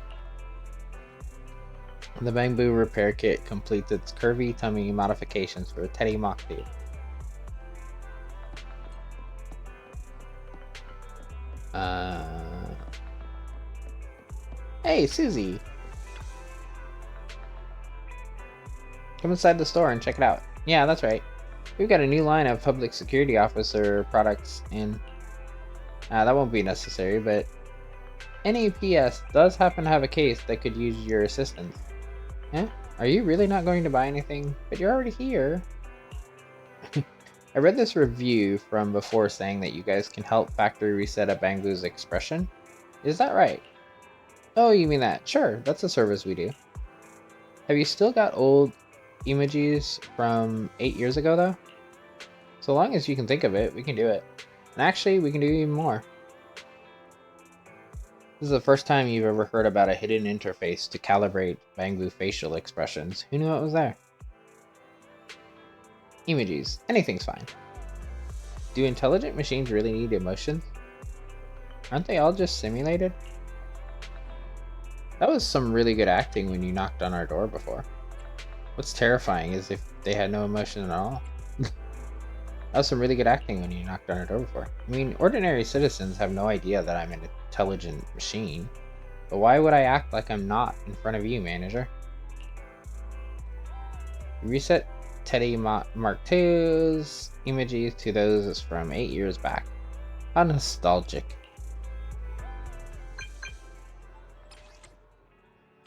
S1: The Bangboo repair kit completes its curvy tummy modifications for a Teddy Mach 2. Hey, Susie! Come inside the store and check it out. Yeah, that's right. We've got a new line of public security officer products in. That won't be necessary, but NEPS does happen to have a case that could use your assistance. Eh? Are you really not going to buy anything? But you're already here. I read this review from before saying that you guys can help factory reset a Bangboo's expression. Is that right? Oh, you mean that? Sure, that's a service we do. Have you still got old emojis from 8 years ago, though? So long as you can think of it, we can do it. And actually, we can do even more. This is the first time you've ever heard about a hidden interface to calibrate Bangboo facial expressions. Who knew it was there? Emojis. Anything's fine. Do intelligent machines really need emotions? Aren't they all just simulated? That was some really good acting when you knocked on our door before. What's terrifying is if they had no emotion at all. That was some really good acting when you knocked on our door before. I mean, ordinary citizens have no idea that I'm an intelligent machine. But why would I act like I'm not in front of you, manager? Reset Teddy Mark II's emojis to those from 8 years back. How nostalgic.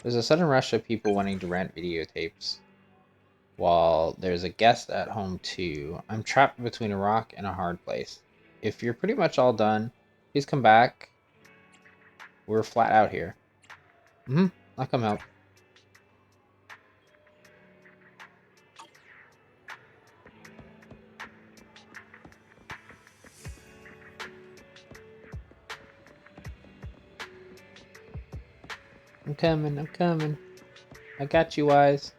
S1: There's a sudden rush of people wanting to rent videotapes. While there's a guest at home too, I'm trapped between a rock and a hard place. If you're pretty much all done, please come back. We're flat out here. I'll come help. I'm coming. I got you, Wise.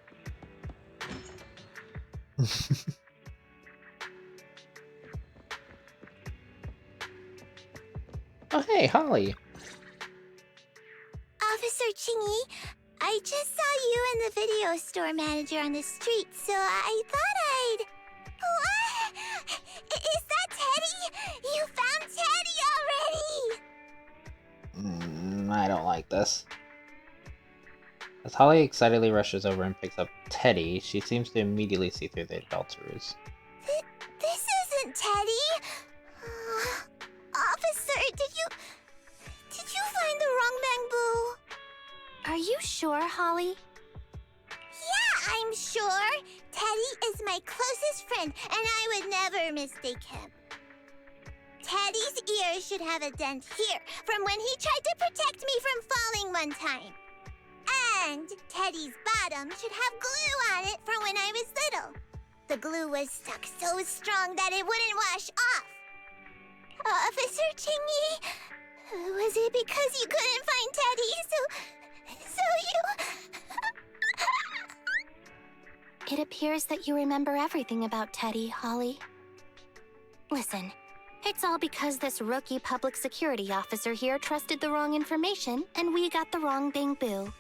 S1: Oh, hey, Holly.
S4: Officer Chingy, I just saw you and the video store manager on the street, so I thought I'd... What? Is that Teddy? You found Teddy already!
S1: I don't like this. As Holly excitedly rushes over and picks up Teddy, she seems to immediately see through the adult's ruse.
S4: This isn't Teddy! Officer, did you find the wrong Bangboo? Are you sure, Holly? Yeah, I'm sure. Teddy is my closest friend, and I would never mistake him. Teddy's ear should have a dent here from when he tried to protect me from falling one time. And Teddy's bottom should have glue on it from when I was little. The glue was stuck so strong that it wouldn't wash off. Officer Chingy, was it because you couldn't find Teddy, so you... It appears that you remember everything about Teddy, Holly. Listen, it's all because this rookie public security officer here trusted the wrong information, and we got the wrong Bangboo.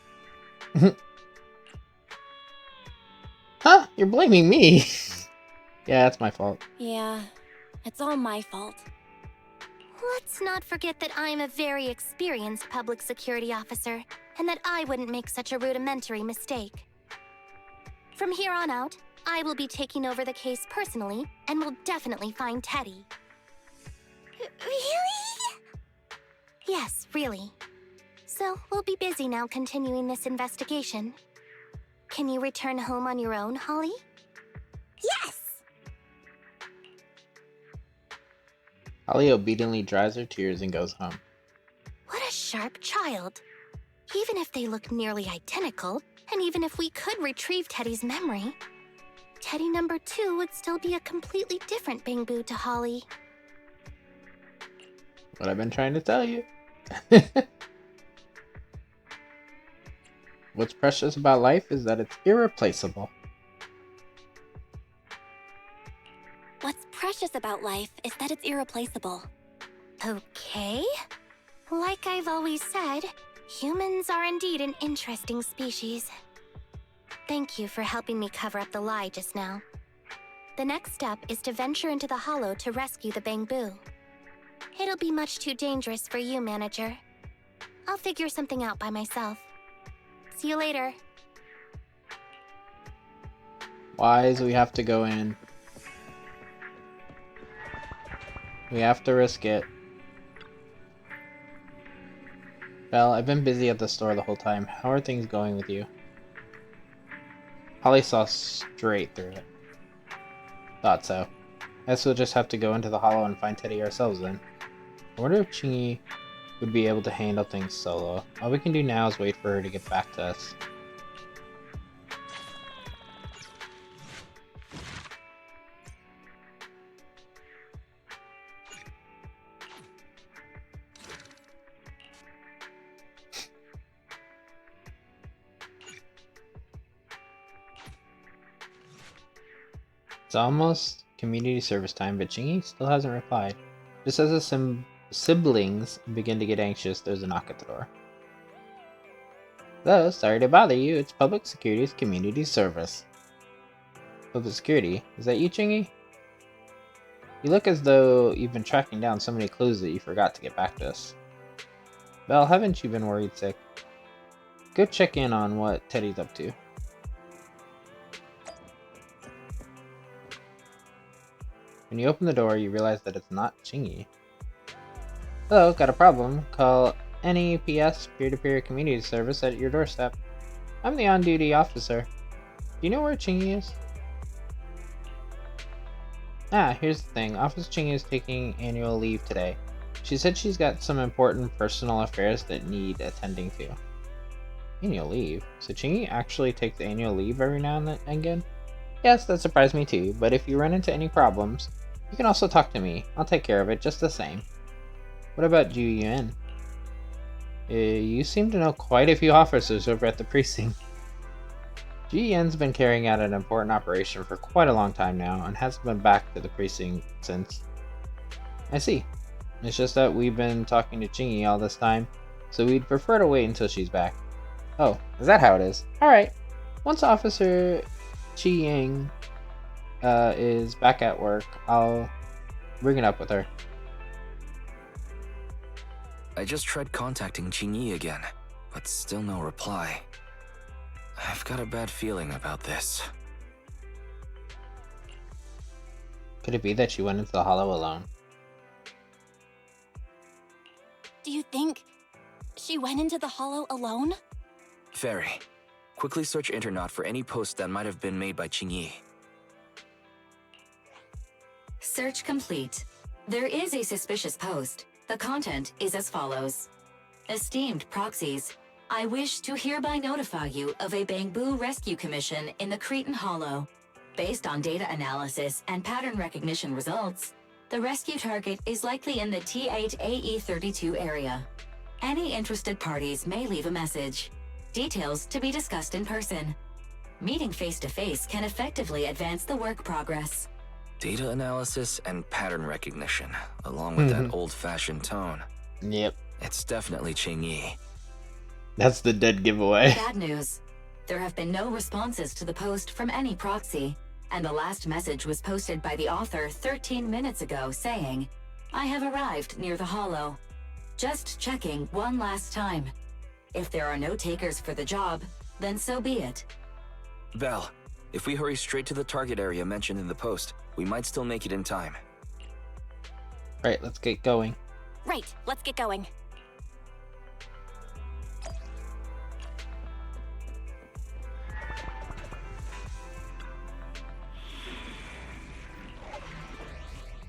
S1: Huh? You're blaming me? Yeah, that's my fault.
S4: Yeah, it's all my fault. Let's not forget that I'm a very experienced public security officer, and that I wouldn't make such a rudimentary mistake. From here on out, I will be taking over the case personally, and will definitely find Teddy. Really? Yes, really. So, we'll be busy now continuing this investigation. Can you return home on your own, Holly? Yes!
S1: Holly obediently dries her tears and goes home.
S4: What a sharp child. Even if they look nearly identical, and even if we could retrieve Teddy's memory, Teddy number 2 would still be a completely different Bangboo to Holly.
S1: What I've been trying to tell you. What's precious about life is that it's irreplaceable.
S4: What's precious about life is that it's irreplaceable. Okay. Like I've always said, humans are indeed an interesting species. Thank you for helping me cover up the lie just now. The next step is to venture into the hollow to rescue the Bangboo. It'll be much too dangerous for you, Manager. I'll figure something out by myself. See you later.
S1: Wise, we have to go in. We have to risk it. Well, I've been busy at the store the whole time. How are things going with you? Holly saw straight through it. Thought so. Guess we'll just have to go into the hollow and find Teddy ourselves then. I wonder if Chingy would be able to handle things solo. All we can do now is wait for her to get back to us. It's almost community service time, but Chingy still hasn't replied. Just as the siblings begin to get anxious, there's a knock at the door. Hello, sorry to bother you. It's Public Security's community service. Public Security? Is that you, Chingy? You look as though you've been tracking down so many clues that you forgot to get back to us. Belle, haven't you been worried sick? Go check in on what Teddy's up to. When you open the door, you realize that it's not Chingy. Hello, got a problem? Call NEPS Peer-to-Peer Community Service at your doorstep. I'm the on-duty officer. Do you know where Chingy is? Ah, here's the thing. Officer Chingy is taking annual leave today. She said she's got some important personal affairs that need attending to. Annual leave? So Chingy actually takes annual leave every now and again? Yes, that surprised me too, but if you run into any problems, you can also talk to me. I'll take care of it just the same. What about Ju Yuan? You seem to know quite a few officers over at the precinct. Ju Yuan's been carrying out an important operation for quite a long time now and hasn't been back to the precinct since. I see. It's just that we've been talking to Chingy all this time, so we'd prefer to wait until she's back. Oh, is that how it is? Alright. Once Officer Chi Yang is back at work, I'll bring it up with her.
S5: I just tried contacting Chingy again, but still no reply. I've got a bad feeling about this.
S1: Could it be that she went into the hollow alone?
S4: Do you think she went into the hollow alone?
S5: Fairy, quickly search Internet for any posts that might have been made by Chingy.
S7: Search complete. There is a suspicious post. The content is as follows. Esteemed proxies, I wish to hereby notify you of a Bangboo rescue commission in the Cretan Hollow. Based on data analysis and pattern recognition results, the rescue target is likely in the T8AE32 area. Any interested parties may leave a message. Details to be discussed in person. Meeting face-to-face can effectively advance the work progress.
S5: Data analysis and pattern recognition, along with that old-fashioned tone.
S1: Yep.
S5: It's definitely Chingy.
S1: That's the dead giveaway.
S7: Bad news. There have been no responses to the post from any proxy, and the last message was posted by the author 13 minutes ago saying, I have arrived near the hollow. Just checking one last time. If there are no takers for the job, then so be it.
S5: Val, if we hurry straight to the target area mentioned in the post, we might still make it in time.
S1: Right, let's get going.
S4: Right, let's get going.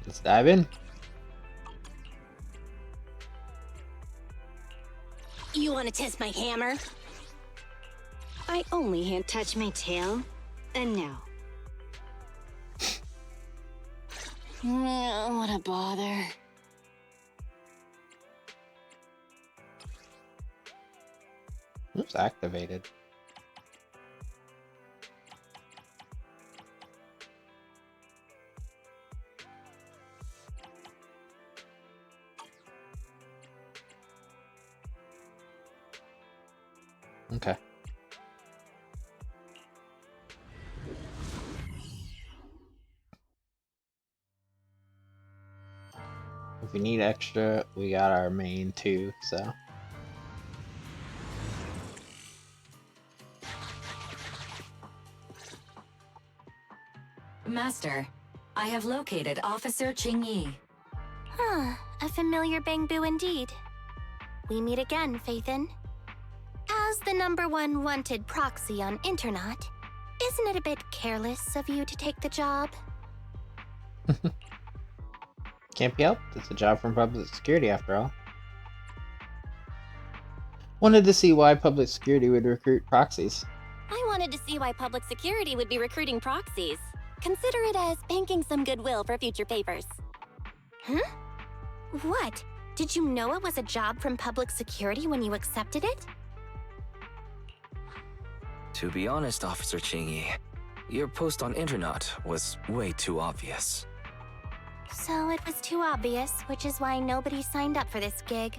S1: Let's dive in.
S4: You want to test my hammer?
S11: I only hand touch my tail. And now,
S4: What a bother.
S1: Oops, activated. Okay. If we need extra, we got our main too, so.
S7: Master, I have located Officer Qingyi.
S4: Huh, a familiar Bangboo indeed. We meet again, Faithin. As the #1 wanted proxy on Internet, isn't it a bit careless of you to take the job?
S1: Can't be helped. It's a job from public security after all. Wanted to see why public security would recruit proxies.
S4: I wanted to see why public security would be recruiting proxies. Consider it as banking some goodwill for future papers. Huh? What? Did you know it was a job from public security when you accepted it?
S5: To be honest, Officer Qingyi, your post on Internet was way too obvious.
S4: So it was too obvious, which is why nobody signed up for this gig.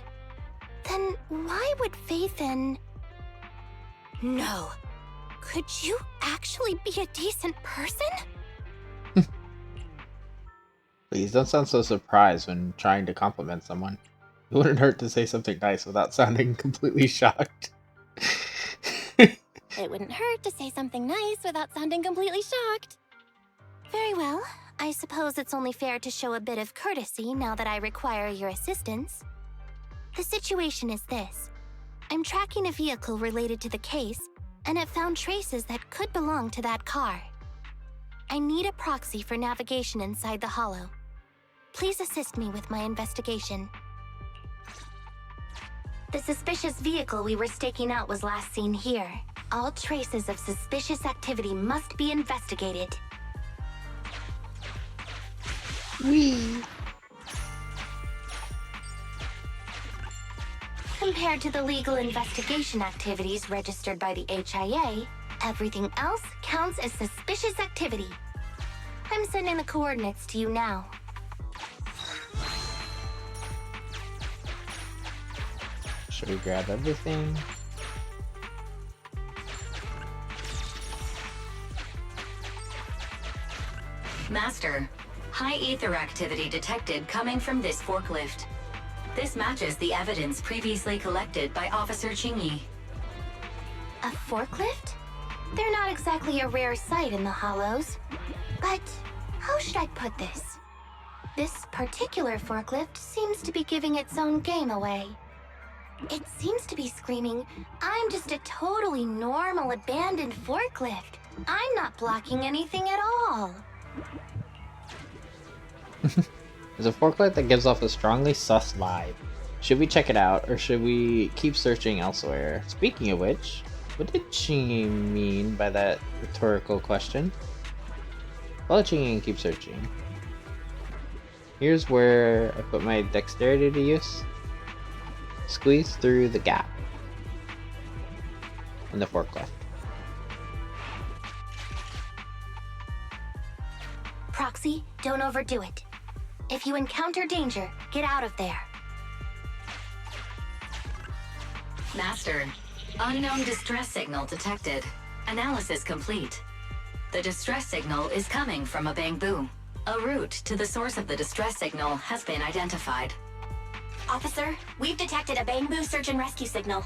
S4: Then why would Faithin... No. Could you actually be a decent person?
S1: Please don't sound so surprised when trying to compliment someone. It wouldn't hurt to say something nice without sounding completely shocked.
S4: It wouldn't hurt to say something nice without sounding completely shocked. Very well. I suppose it's only fair to show a bit of courtesy now that I require your assistance. The situation is this. I'm tracking a vehicle related to the case, and it found traces that could belong to that car. I need a proxy for navigation inside the hollow. Please assist me with my investigation. The suspicious vehicle we were staking out was last seen here. All traces of suspicious activity must be investigated.
S1: Whee!
S4: Compared to the legal investigation activities registered by the HIA, everything else counts as suspicious activity. I'm sending the coordinates to you now.
S1: Should we grab everything?
S7: Master, high ether activity detected coming from this forklift. This matches the evidence previously collected by Officer Qingyi.
S4: A forklift? They're not exactly a rare sight in the Hollows. But how should I put this? This particular forklift seems to be giving its own game away. It seems to be screaming, "I'm just a totally normal abandoned forklift. I'm not blocking anything at all."
S1: There's a forklift that gives off a strongly sus vibe. Should we check it out, or should we keep searching elsewhere? Speaking of which, what did she mean by that rhetorical question? Follow Chingy and keep searching. Here's where I put my dexterity to use. Squeeze through the gap in the forklift.
S4: Proxy, don't overdo it. If you encounter danger, get out of there.
S7: Master, unknown distress signal detected. Analysis complete. The distress signal is coming from a Bangboo. A route to the source of the distress signal has been identified.
S4: Officer, we've detected a Bangboo search and rescue signal.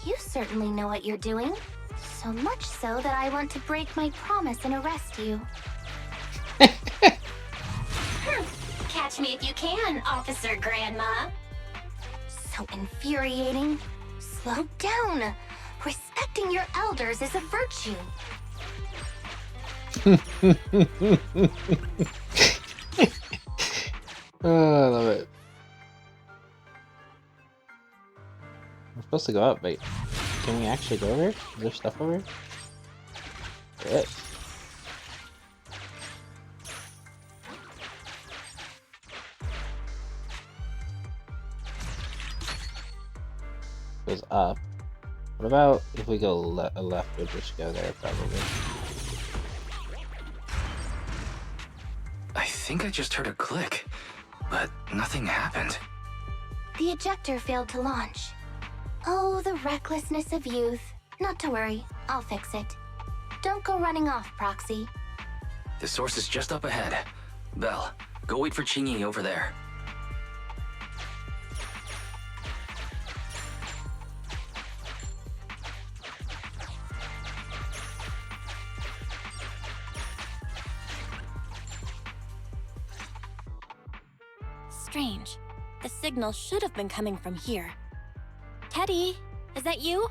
S4: You certainly know what you're doing. So much so that I want to break my promise and arrest you. Catch me if you can, Officer Grandma. So infuriating. Slow down. Respecting your elders is a virtue.
S1: Oh, I love it. We're supposed to go up, but can we actually go over here? Is there stuff over here? There is. goes up. What about if we go left? We'll just go there, probably.
S5: I think I just heard a click, but nothing happened.
S4: The ejector failed to launch. Oh, the recklessness of youth. Not to worry, I'll fix it. Don't go running off, Proxy.
S5: The source is just up ahead. Belle, go wait for Qingyi over there.
S4: Strange. The signal should have been coming from here. Teddy, is that you?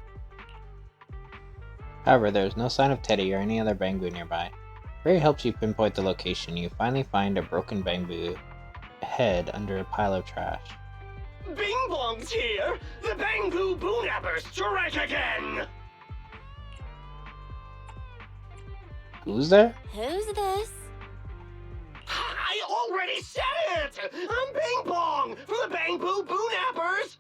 S1: However, there is no sign of Teddy or any other Bangboo nearby. Ray helps you pinpoint the location. You finally find a broken Bangboo head under a pile of trash.
S11: Bing Bong's here! The Bangboo Boonappers strike again!
S1: Who's there?
S4: Who's this?
S11: I already said it! I'm Bing Bong from the Bangboo Boonappers!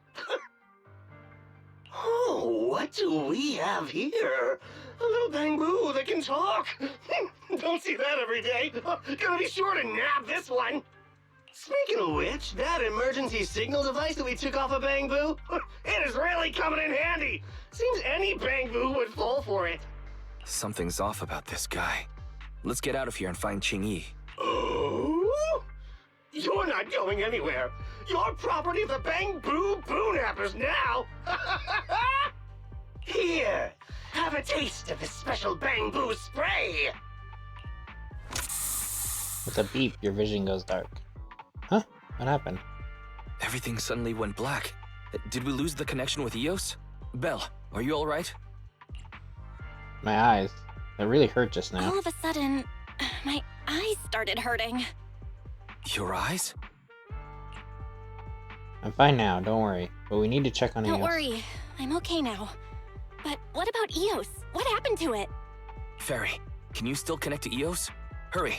S11: Oh, what do we have here? A little Bangboo that can talk! Don't see that every day. Gonna be sure to nab this one! Speaking of which, that emergency signal device that we took off of Bangboo, it is really coming in handy! Seems any Bangboo would fall for it.
S5: Something's off about this guy. Let's get out of here and find Qingyi.
S11: Oh? You're not going anywhere. You're property of the Bangboo Boonappers now. Here, have a taste of this special Bangboo spray.
S1: With a beep, your vision goes dark. Huh? What happened?
S5: Everything suddenly went black. Did we lose the connection with Eos? Belle, are you alright?
S1: My eyes. It really hurt just now.
S4: All of a sudden, my eyes started hurting.
S5: Your eyes?
S1: I'm fine now, don't worry. But we need to check on Eos.
S4: Don't worry, I'm okay now. But what about Eos? What happened to it?
S5: Fairy, can you still connect to Eos? Hurry!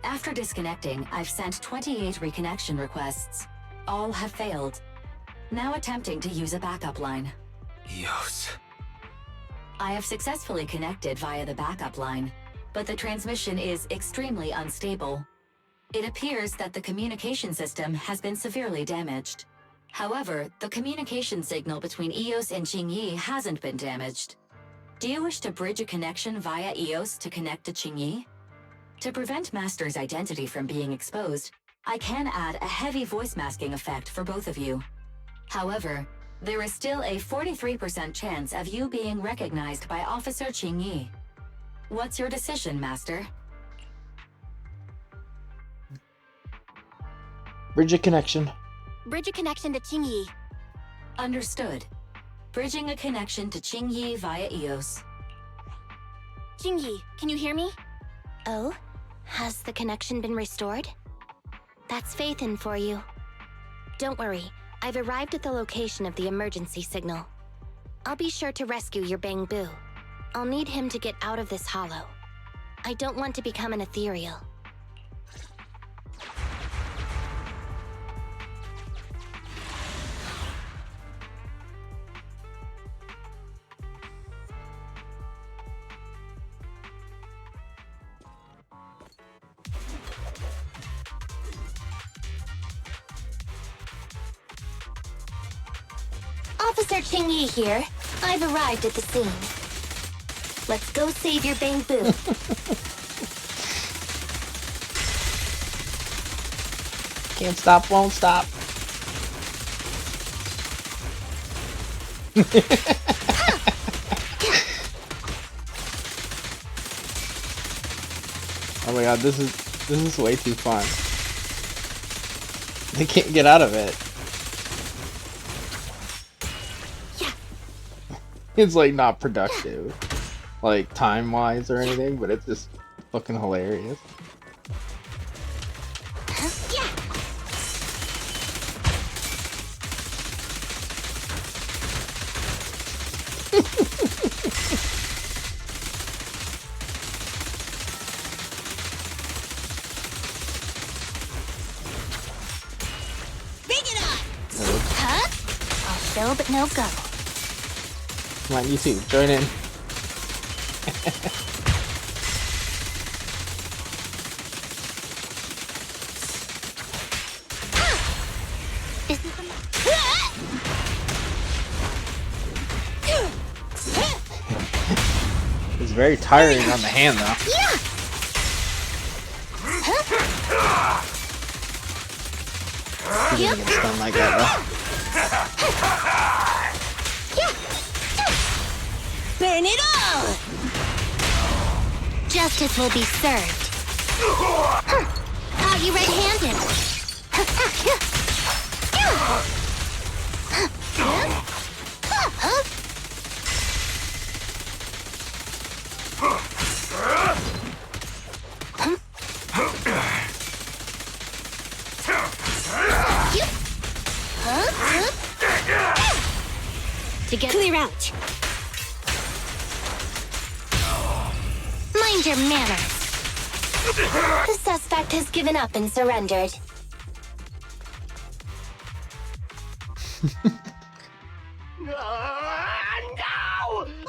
S7: After disconnecting, I've sent 28 reconnection requests. All have failed. Now attempting to use a backup line.
S5: Eos.
S7: I have successfully connected via the backup line, but the transmission is extremely unstable. It appears that the communication system has been severely damaged. However, the communication signal between Eos and Qingyi hasn't been damaged. Do you wish to bridge a connection via Eos to connect to Qingyi? To prevent Master's identity from being exposed, I can add a heavy voice masking effect for both of you. However, there is still a 43% chance of you being recognized by Officer Qingyi. What's your decision, Master?
S1: Bridge a connection.
S4: Bridge a connection to Qingyi.
S7: Understood. Bridging a connection to Qingyi via Eos.
S4: Qingyi, can you hear me? Oh? Has the connection been restored? That's Faithin for you. Don't worry, I've arrived at the location of the emergency signal. I'll be sure to rescue your Bangboo. I'll need him to get out of this hollow. I don't want to become an ethereal. Officer Qingyi here. I've arrived at the scene. Let's go save your Bangboo.
S1: Can't stop, won't stop. Oh my god, this is way too fun. They can't get out of it. It's like not productive, like time-wise or anything, but it's just fucking hilarious.
S4: show, but no go.
S1: Come on, you two, join in.
S4: This is
S1: It's very tiring on the hand, though.
S4: Yeah!
S1: He's gonna get stunned like that, though.
S4: Burn it all! Justice will be served. Caught you red-handed. To get clear out. Mind your manners. The suspect has given up and surrendered.
S11: No!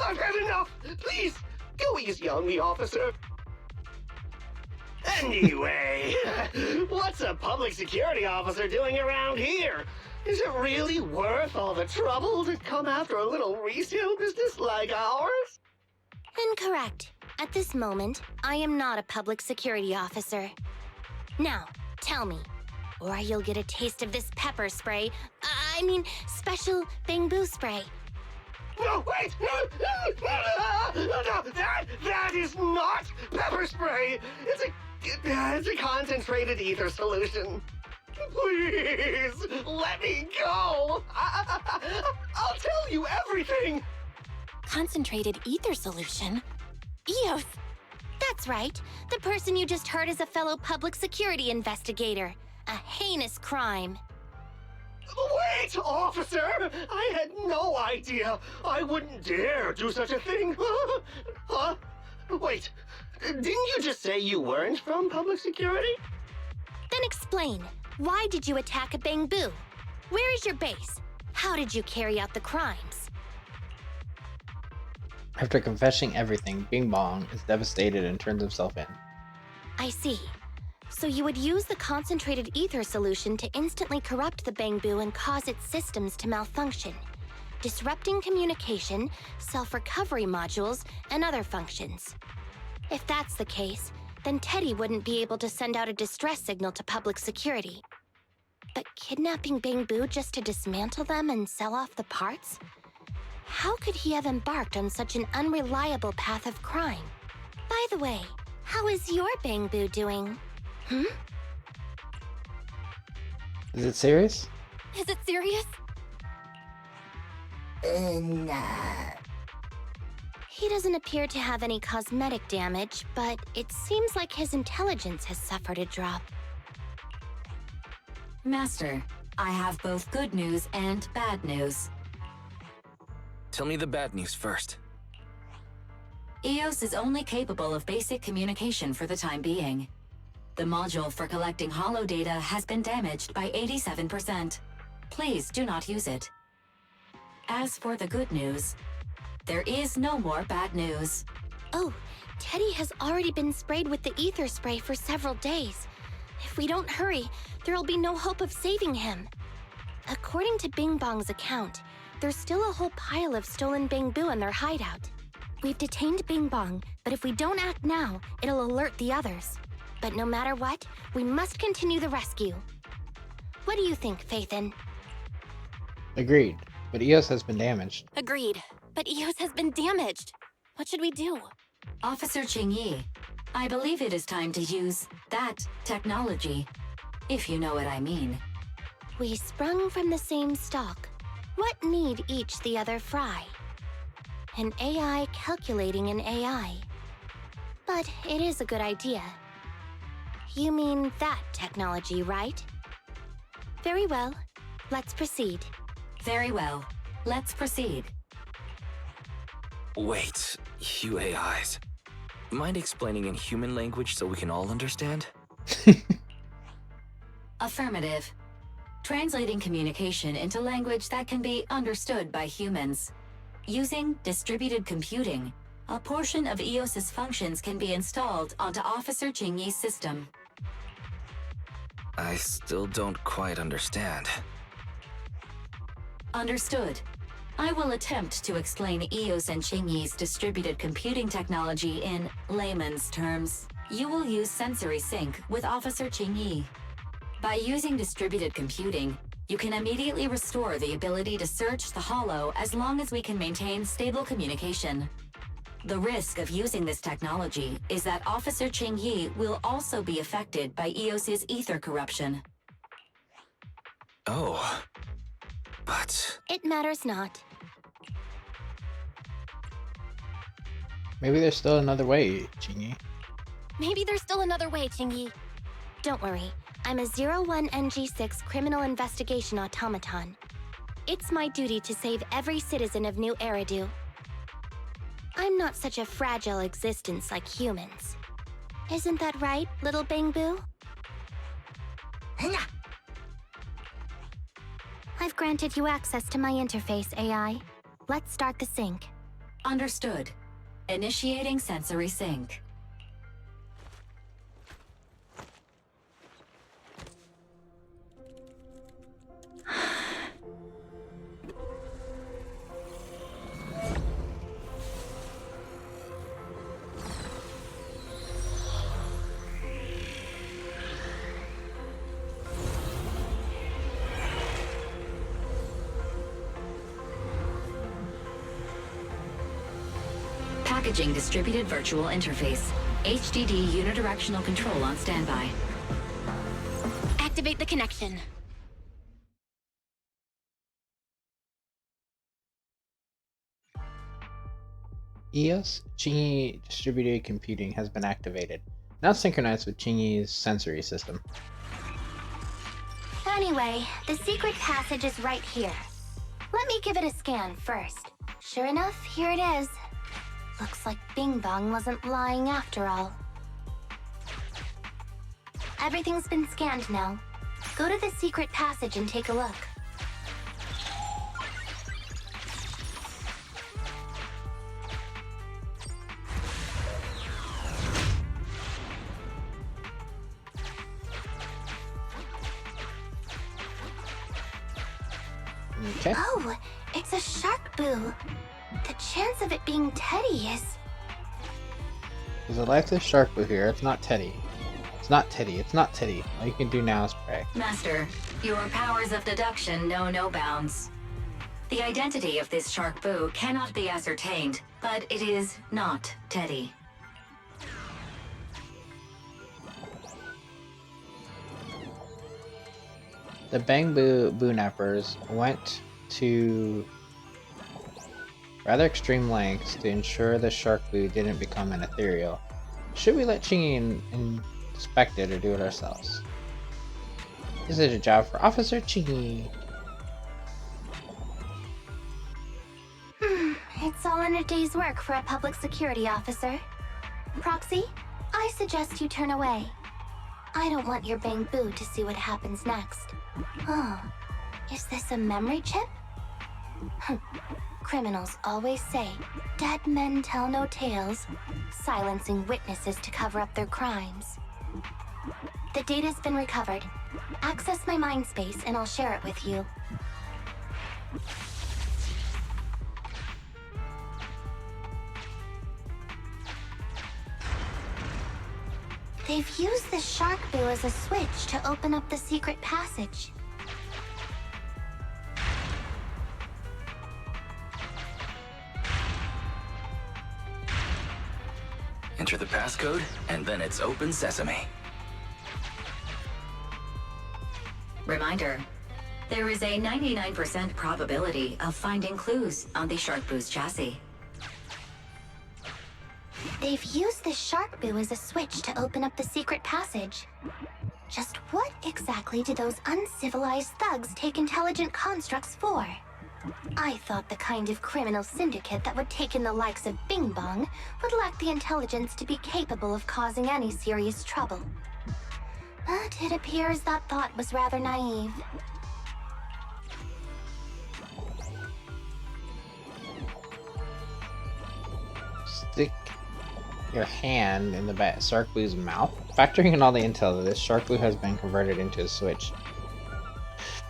S11: I've had enough! Please, go easy on me, officer. Anyway, what's a public security officer doing around here? Is it really worth all the trouble to come after a little resale business like ours?
S4: Incorrect. At this moment, I am not a public security officer. Now, tell me, or you'll get a taste of this pepper spray. I mean, special Bangboo spray.
S11: No, wait! No, that is not pepper spray! It's a concentrated ether solution. Please, let me go! I'll tell you everything!
S4: Concentrated ether solution? Eos! That's right. The person you just heard is a fellow public security investigator. A heinous crime.
S11: Wait, officer! I had no idea! I wouldn't dare do such a thing! Huh? Wait, didn't you just say you weren't from public security?
S4: Then explain. Why did you attack a Bangboo? Where is your base? How did you carry out the crimes?
S1: After confessing everything, Bing Bong is devastated and turns himself in.
S4: I see. So you would use the concentrated ether solution to instantly corrupt the Bangboo and cause its systems to malfunction, disrupting communication, self-recovery modules, and other functions. If that's the case, then Teddy wouldn't be able to send out a distress signal to public security. But kidnapping Bangboo just to dismantle them and sell off the parts? How could he have embarked on such an unreliable path of crime? By the way, how is your Bangboo doing?
S1: Is it serious?
S4: Is it serious?
S7: Nah.
S4: He doesn't appear to have any cosmetic damage, but it seems like his intelligence has suffered a drop.
S7: Master, I have both good news and bad news.
S5: Tell me the bad news first.
S7: EOS is only capable of basic communication for the time being. The module for collecting holo data has been damaged by 87%. Please do not use it. As for the good news, there is no more bad news.
S4: Oh, Teddy has already been sprayed with the ether spray for several days. If we don't hurry, there'll be no hope of saving him. According to Bing Bong's account, there's still a whole pile of stolen Bangboo in their hideout. We've detained Bing Bong, but if we don't act now, it'll alert the others. But no matter what, we must continue the rescue. What do you think, Faithin?
S1: Agreed, but EOS has been damaged.
S4: Agreed, but EOS has been damaged. What should we do?
S7: Officer Qingyi, I believe it is time to use that technology, if you know what I mean.
S4: We sprung from the same stalk. What need each the other fry? An AI calculating an AI. But it is a good idea. You mean that technology, right? Very well. Let's proceed.
S7: Very well. Let's proceed.
S5: Wait, you AIs. Mind explaining in human language so we can all understand?
S7: Affirmative. translating communication into language that can be understood by humans. Using distributed computing, a portion of EOS's functions can be installed onto Officer Jingyi's system.
S5: I still don't quite understand.
S7: Understood. I will attempt to explain EOS and Jingyi's distributed computing technology in layman's terms. You will use sensory sync with Officer Jingyi. By using distributed computing, you can immediately restore the ability to search the Hollow as long as we can maintain stable communication. The risk of using this technology is that Officer Jingyi will also be affected by EOS's ether corruption.
S5: Oh. But...
S4: It matters not.
S1: Maybe there's still another way, Jingyi.
S4: Maybe there's still another way, Jingyi. Don't worry. I'm a 01NG6 criminal investigation automaton. It's my duty to save every citizen of New Eridu. I'm not such a fragile existence like humans. Isn't that right, little Bangboo? I've granted you access to my interface, AI. Let's start the sync.
S7: Understood. Initiating sensory sync. Packaging distributed virtual interface. HDD unidirectional control on standby.
S4: Activate the connection.
S1: EOS Jingyi distributed computing has been activated. Now synchronized with Jingyi's sensory system.
S4: Anyway, the secret passage is right here. Let me give it a scan first. Sure enough, here it is. Looks like Bing Bong wasn't lying after all. Everything's been scanned now. Go to the secret passage and take a look.
S1: Okay.
S4: Oh, it's a shark boo. The chance of it being Teddy is...
S1: There's a lifeless shark boo here. It's not Teddy. It's not Teddy. It's not Teddy. All you can do now is pray.
S7: Master, your powers of deduction know no bounds. The identity of this shark boo cannot be ascertained, but it is not Teddy.
S1: The Bangboo Boo-nappers went to rather extreme lengths to ensure the shark boo didn't become an ethereal. Should we let Jingyi inspect it or do it ourselves? This is a job for Officer Jingyi.
S4: It's all in a day's work for a public security officer. Proxy, I suggest you turn away. I don't want your Bangboo to see what happens next. Oh, is this a memory chip? Criminals always say, dead men tell no tales, silencing witnesses to cover up their crimes. The data's been recovered. Access my mind space and I'll share it with you. They've used the shark boo as a switch to open up the secret passage.
S5: Enter the passcode, and then it's open sesame.
S7: Reminder, there is a 99% probability of finding clues on the shark boo's chassis.
S4: They've used the shark boo as a switch to open up the secret passage. Just what exactly do those uncivilized thugs take intelligent constructs for? I thought the kind of criminal syndicate that would take in the likes of Bing Bong would lack the intelligence to be capable of causing any serious trouble. But it appears that thought was rather naive.
S1: your hand in the Sharkboo's mouth. Factoring in all the intel, this Sharkboo has been converted into a switch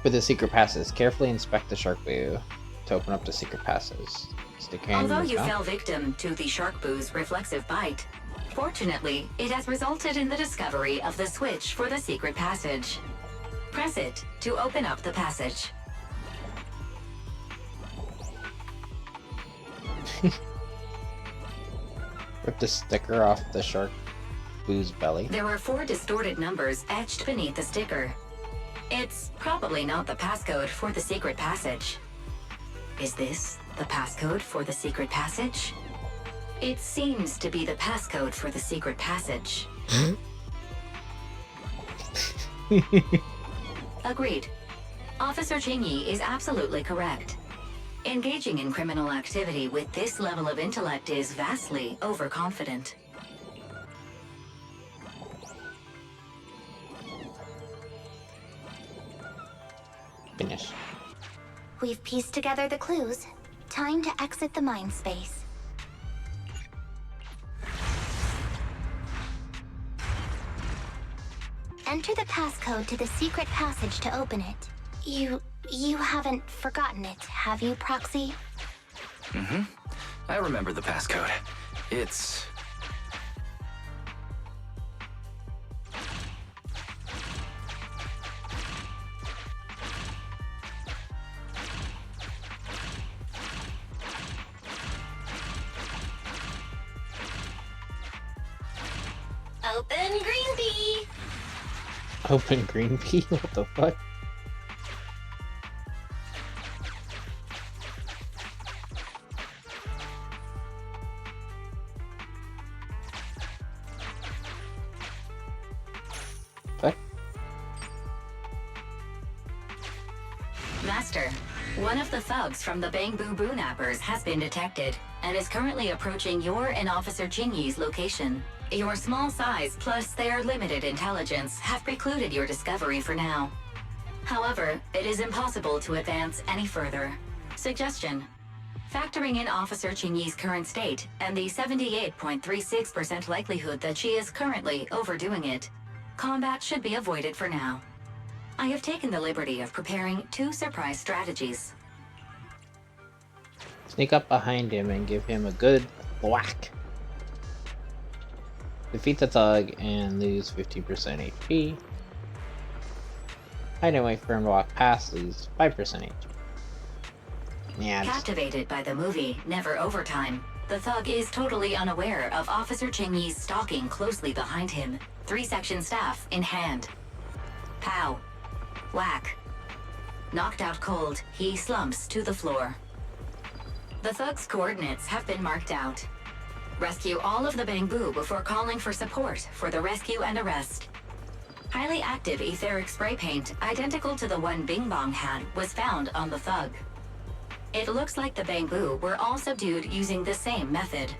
S1: for the secret passes. Carefully inspect the Sharkboo to open up the secret passes. Stick your hand in
S7: Although
S1: his
S7: you
S1: mouth.
S7: fell victim to the Sharkboo's reflexive bite, fortunately, it has resulted in the discovery of the switch for the secret passage. Press it to open up the passage.
S1: Rip the sticker off the Sharkboo's belly.
S7: There were 4 distorted numbers etched beneath the sticker. It's probably not the passcode for the secret passage. Is this the passcode for the secret passage? It seems to be the passcode for the secret passage. Agreed. Officer Chingy is absolutely correct. Engaging in criminal activity with this level of intellect is vastly overconfident.
S1: Finish.
S4: We've pieced together the clues. Time to exit the mind space. Enter the passcode to the secret passage to open it. You haven't forgotten it, have you, Proxy?
S5: Mm-hmm. I remember the passcode. It's...
S4: Open green pea!
S1: Open green pea? What the fuck? What?
S7: Master, one of the thugs from the Bangboo Boo-nappers has been detected and is currently approaching your and Officer Chingy's location. Your small size plus their limited intelligence have precluded your discovery for now. However, it is impossible to advance any further. Suggestion: factoring in Officer Chingy's current state and the 78.36% likelihood that she is currently overdoing it, combat should be avoided for now. I have taken the liberty of preparing 2 surprise strategies.
S1: Sneak up behind him and give him a good whack. Defeat the thug and lose 50% HP. Hide and wait for him to walk past, lose 5% HP. Yeah,
S7: Captivated by the movie Never Overtime, the thug is totally unaware of Officer Chingy's stalking closely behind him, 3-section staff in hand. Pow. Whack. Knocked out cold, he slumps to the floor. The thug's coordinates have been marked out. Rescue all of the Bangboo before calling for support for the rescue and arrest. Highly active etheric spray paint, identical to the one Bing Bong had, was found on the thug. It looks like the Bangboo were all subdued using the same method.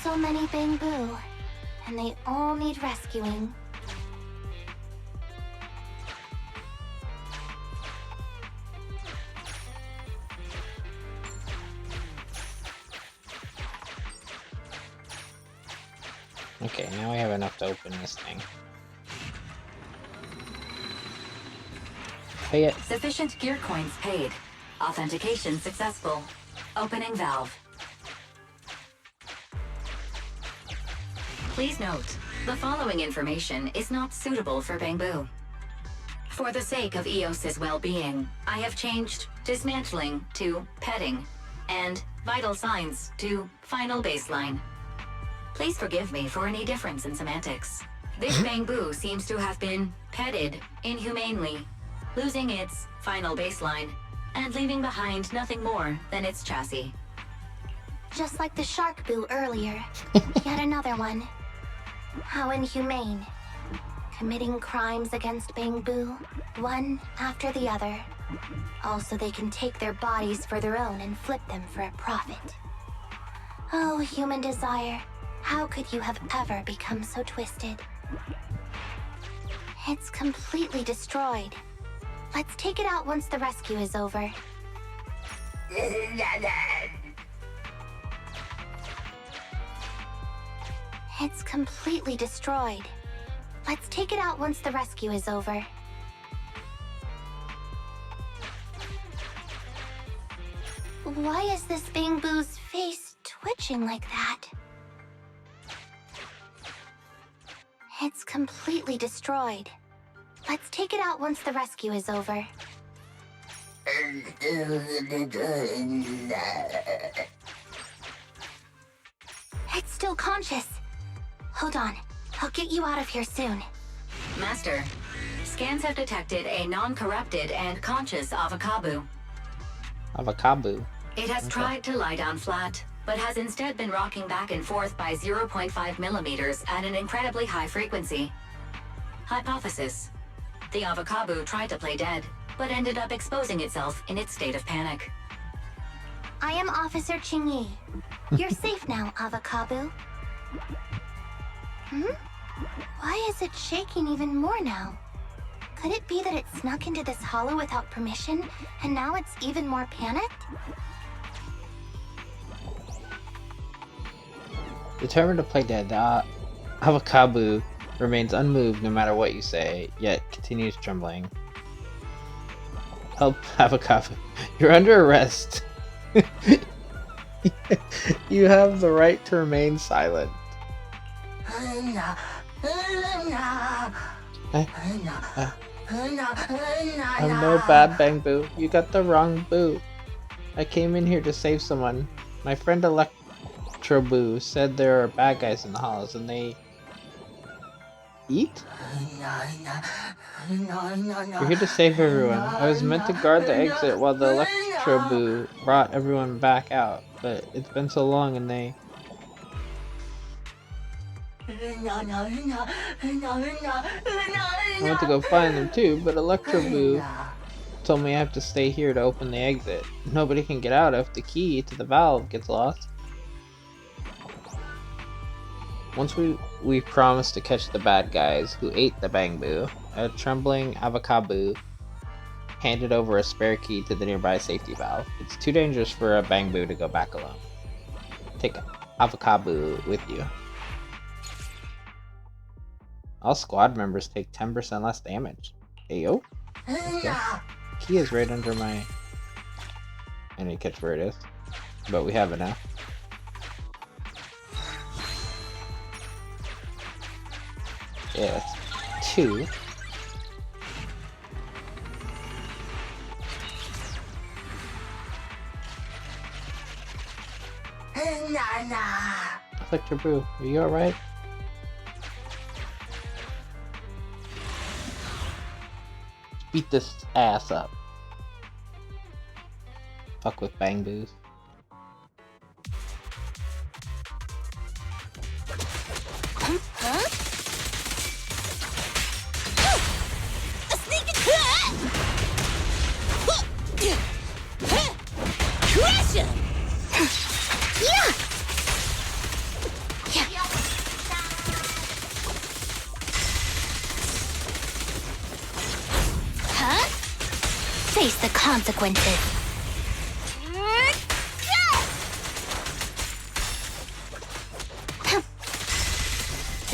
S4: So many Bangboo. And they all need rescuing.
S1: okay, now we have enough to open this thing. Pay it.
S7: Sufficient gear coins paid. Authentication successful. Opening valve. Please note, the following information is not suitable for Bangboo. For the sake of Eos's well-being, I have changed dismantling to petting, and vital signs to final baseline. Please forgive me for any difference in semantics. This Bangboo seems to have been petted inhumanely, losing its final baseline, and leaving behind nothing more than its chassis.
S4: Just like the Sharkboo earlier. Yet another one. How inhumane. Committing crimes against Bangboo, one after the other. Also, they can take their bodies for their own and flip them for a profit. Oh, human desire. How could you have ever become so twisted? It's completely destroyed. Let's take it out once the rescue is over. It's completely destroyed. Let's take it out once the rescue is over. Why is this Bangboo's face twitching like that? It's completely destroyed. Let's take it out once the rescue is over. It's still conscious. Hold on. I'll get you out of here soon.
S7: Master, scans have detected a non-corrupted and conscious Avocabo.
S1: Avocabo.
S7: It has tried to lie down flat, but has instead been rocking back and forth by 0.5 millimeters at an incredibly high frequency. Hypothesis: the Avocabo tried to play dead, but ended up exposing itself in its state of panic.
S4: I am Officer Qingyi. You're safe now, Avocabo. Why is it shaking even more now? Could it be that it snuck into this hollow without permission, and now it's even more panicked?
S1: Determined to play dead, the Avocabo remains unmoved no matter what you say, yet continues trembling. Help, Avocabo. You're under arrest. You have the right to remain silent. I'm no bad Bangboo. You got the wrong boo. I came in here to save someone. My friend Electroboo said there are bad guys in the halls and they eat? You're here to save everyone. I was meant to guard the exit while the Electroboo brought everyone back out, but it's been so long and they... I went to go find them too, but Electroboo told me I have to stay here to open the exit. Nobody can get out if the key to the valve gets lost. Once we promised to catch the bad guys who ate the Bangboo, a trembling Avocabo handed over a spare key to the nearby safety valve. It's too dangerous for a Bangboo to go back alone. Take Avocabo with you. All squad members take 10% less damage. Ayo. Okay. Key is right under my... I need to catch where it is. But we have it now. Yeah, that's 2. Electroboo, are you alright? Beat this ass up. Fuck with Bangboos.
S4: Face the consequences.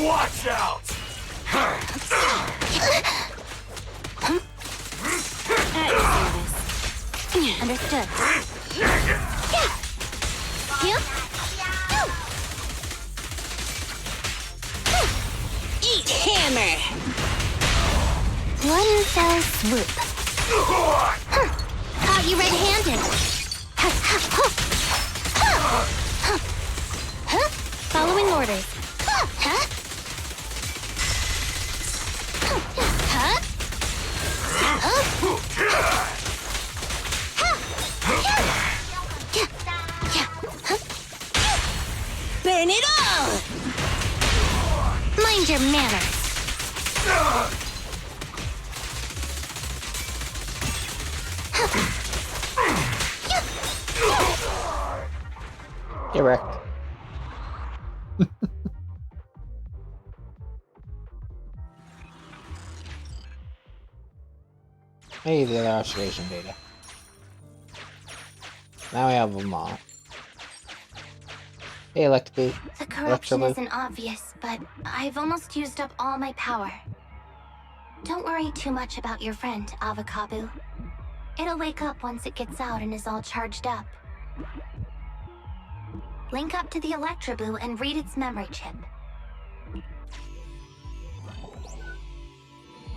S11: Watch out!
S4: Understood. Eat hammer! One fell swoop. Caught you red-handed. Following orders. Burn it all! Mind your manners.
S1: Get wrecked. Hey, the other observation data. Now we have them all. Hey, Electaboo.
S4: The corruption
S1: Electroboo.
S4: isn't obvious, but I've almost used up all my power. Don't worry too much about your friend, Avocabo. It'll wake up once it gets out and is all charged up. Link up to the Electroboo and read its memory chip.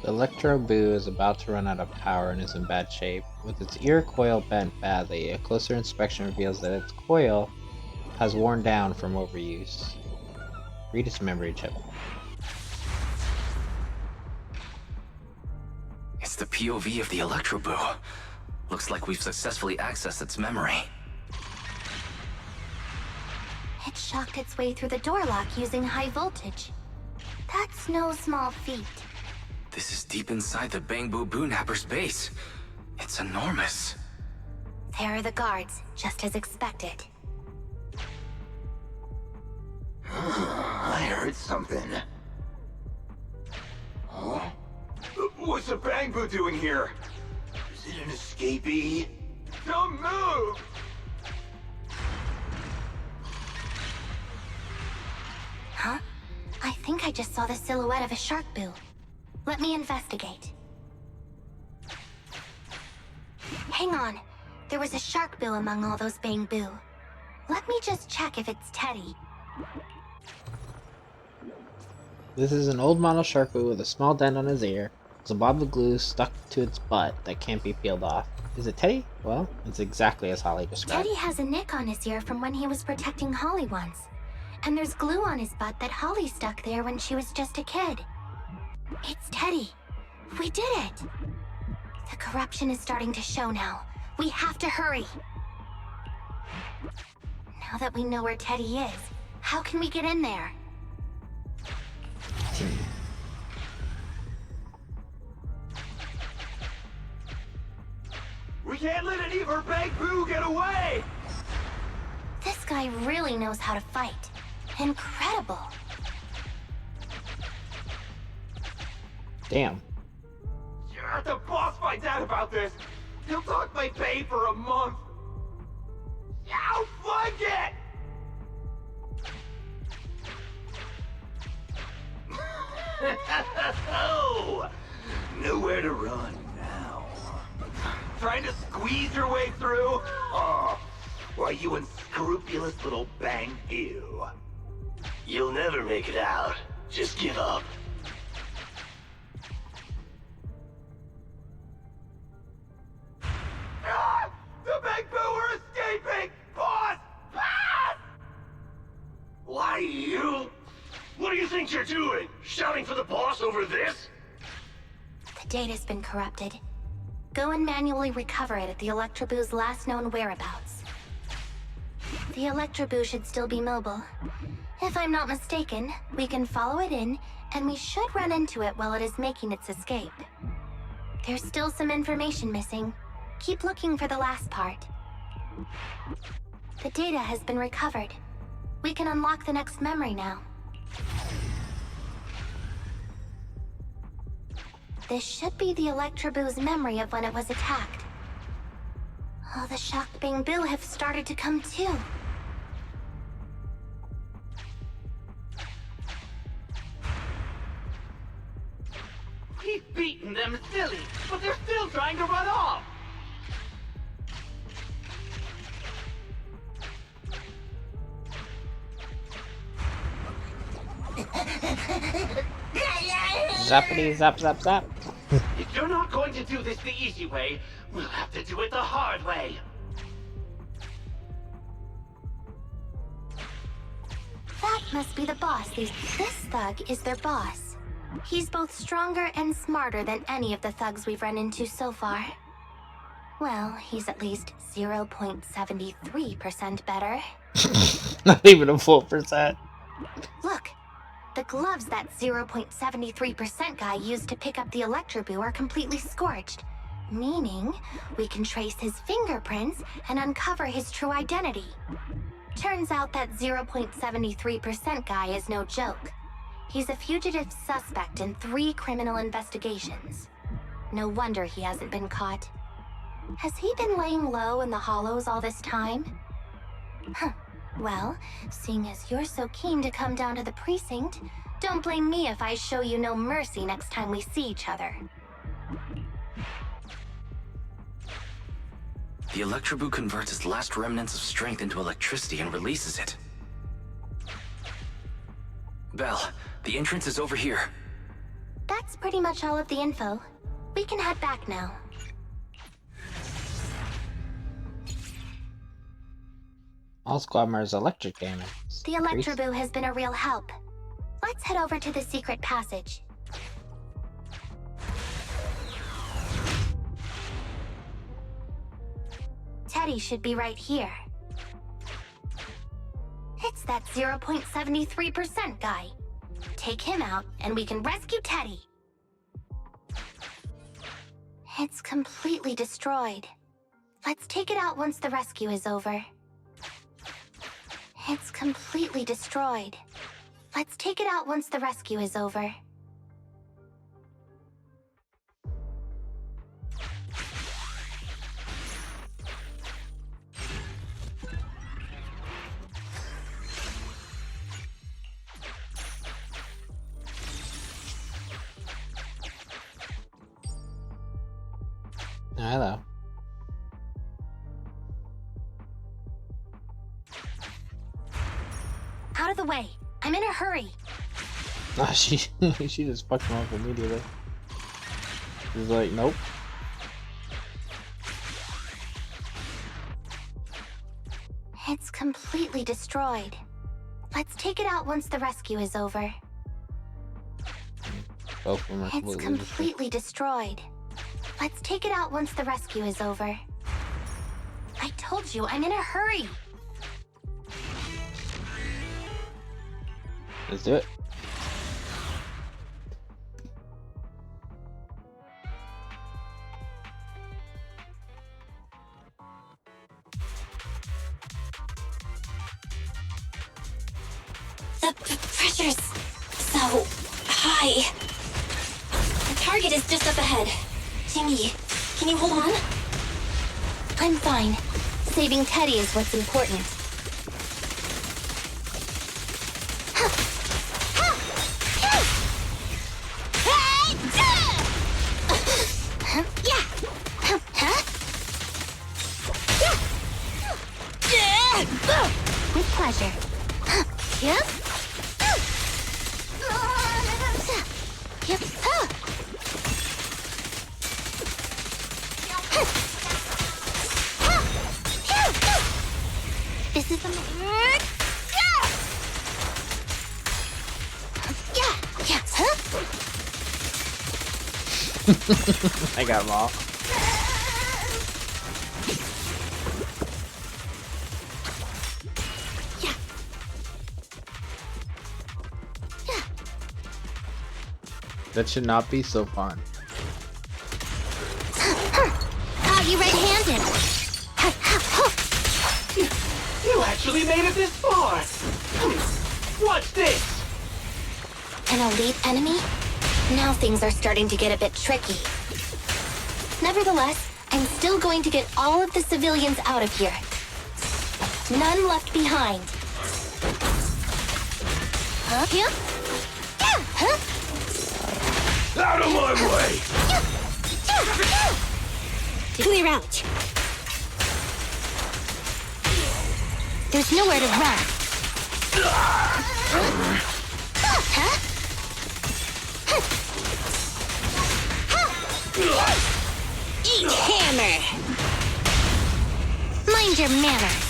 S1: The Electroboo is about to run out of power and is in bad shape. With its ear coil bent badly, a closer inspection reveals that its coil has worn down from overuse. Read its memory chip.
S5: It's the POV of the Electroboo. Looks like we've successfully accessed its memory.
S4: It shocked its way through the door lock using high voltage. That's no small feat.
S5: This is deep inside the Bangboo Boonapper's base. It's enormous.
S4: There are the guards, just as expected.
S11: I heard something. Huh? What's a Bangboo doing here? Is it an escapee? Don't move!
S4: Huh? I think I just saw the silhouette of a shark boo. Let me investigate. Hang on. There was a shark boo among all those Bangboo. Let me just check if it's Teddy.
S1: This is an old model Sharkboo with a small dent on his ear. There's a bob of glue stuck to its butt that can't be peeled off. Is it Teddy? Well, it's exactly as Holly described.
S4: Teddy has a nick on his ear from when he was protecting Holly once. And there's glue on his butt that Holly stuck there when she was just a kid. It's Teddy. We did it! The corruption is starting to show now. We have to hurry. Now that we know where Teddy is, how can we get in there?
S11: We can't let any of our Bangboo get away!
S4: This guy really knows how to fight. Incredible.
S1: Damn.
S11: If the boss finds out about this, he'll talk my pay for a month. I'll flag it! Oh, nowhere to run now. Trying to squeeze your way through? Oh, why, you unscrupulous little Bangboo. You'll never make it out. Just give up. Ah! The Bangboo are escaping! Boss! Ah! Why, you... What do you think you're doing? Shouting for the boss over this?
S4: The data's been corrupted. Go and manually recover it at the Electroboo's last known whereabouts. The Electroboo should still be mobile. If I'm not mistaken, we can follow it in, and we should run into it while it is making its escape. There's still some information missing. Keep looking for the last part. The data has been recovered. We can unlock the next memory now. This should be the Electroboo's memory of when it was attacked. Oh, the shocked Bangboo have started to come too.
S11: We've beaten them silly, but they're still trying to run off!
S1: Zappity zap zap zap.
S11: If you're not going to do this the easy way, we'll have to do it the hard way.
S4: That must be the boss. This thug is their boss. He's both stronger and smarter than any of the thugs we've run into so far. Well, he's at least 0.73% better.
S1: Not even a full percent.
S4: Look, the gloves that 0.73% guy used to pick up the Electroboo are completely scorched, meaning we can trace his fingerprints and uncover his true identity. Turns out that 0.73% guy is no joke. He's a fugitive suspect in 3 criminal investigations. No wonder he hasn't been caught. Has he been laying low in the hollows all this time? Huh. Well, seeing as you're so keen to come down to the precinct, don't blame me if I show you no mercy next time we see each other.
S5: The Electroboo converts its last remnants of strength into electricity and releases it. Belle, the entrance is over here.
S4: That's pretty much all of the info. We can head back now.
S1: All Squadmar's electric damage.
S4: The Electroboo has been a real help. Let's head over to the secret passage. Teddy should be right here. It's that 0.73% guy. Take him out, and we can rescue Teddy. It's completely destroyed. Let's take it out once the rescue is over. It's completely destroyed. Let's take it out once the rescue is over.
S1: Hello.
S4: Out of the way. I'm in a hurry.
S1: Ah, she just fucked him up immediately. She's like, nope.
S4: It's completely destroyed. Let's take it out once the rescue is over.
S1: Both of them are
S4: It's completely destroyed. Let's take it out once the rescue is over. I told you, I'm in a hurry.
S1: Let's do it.
S4: The pressure's so high. The target is just up ahead. Jingyi, can you hold on? I'm fine. Saving Teddy is what's important. With pleasure. Yep. Yep. This is the
S1: I got them all. That should not be so fun.
S4: Oh, you red-handed.
S11: You actually made it this far! Watch this!
S4: An elite enemy? Now things are starting to get a bit tricky. Nevertheless, I'm still going to get all of the civilians out of here. None left behind. Huh? Yeah? Huh?
S11: Out of my way!
S4: Clear out. There's nowhere to run. Huh? Eat hammer! Mind your manners.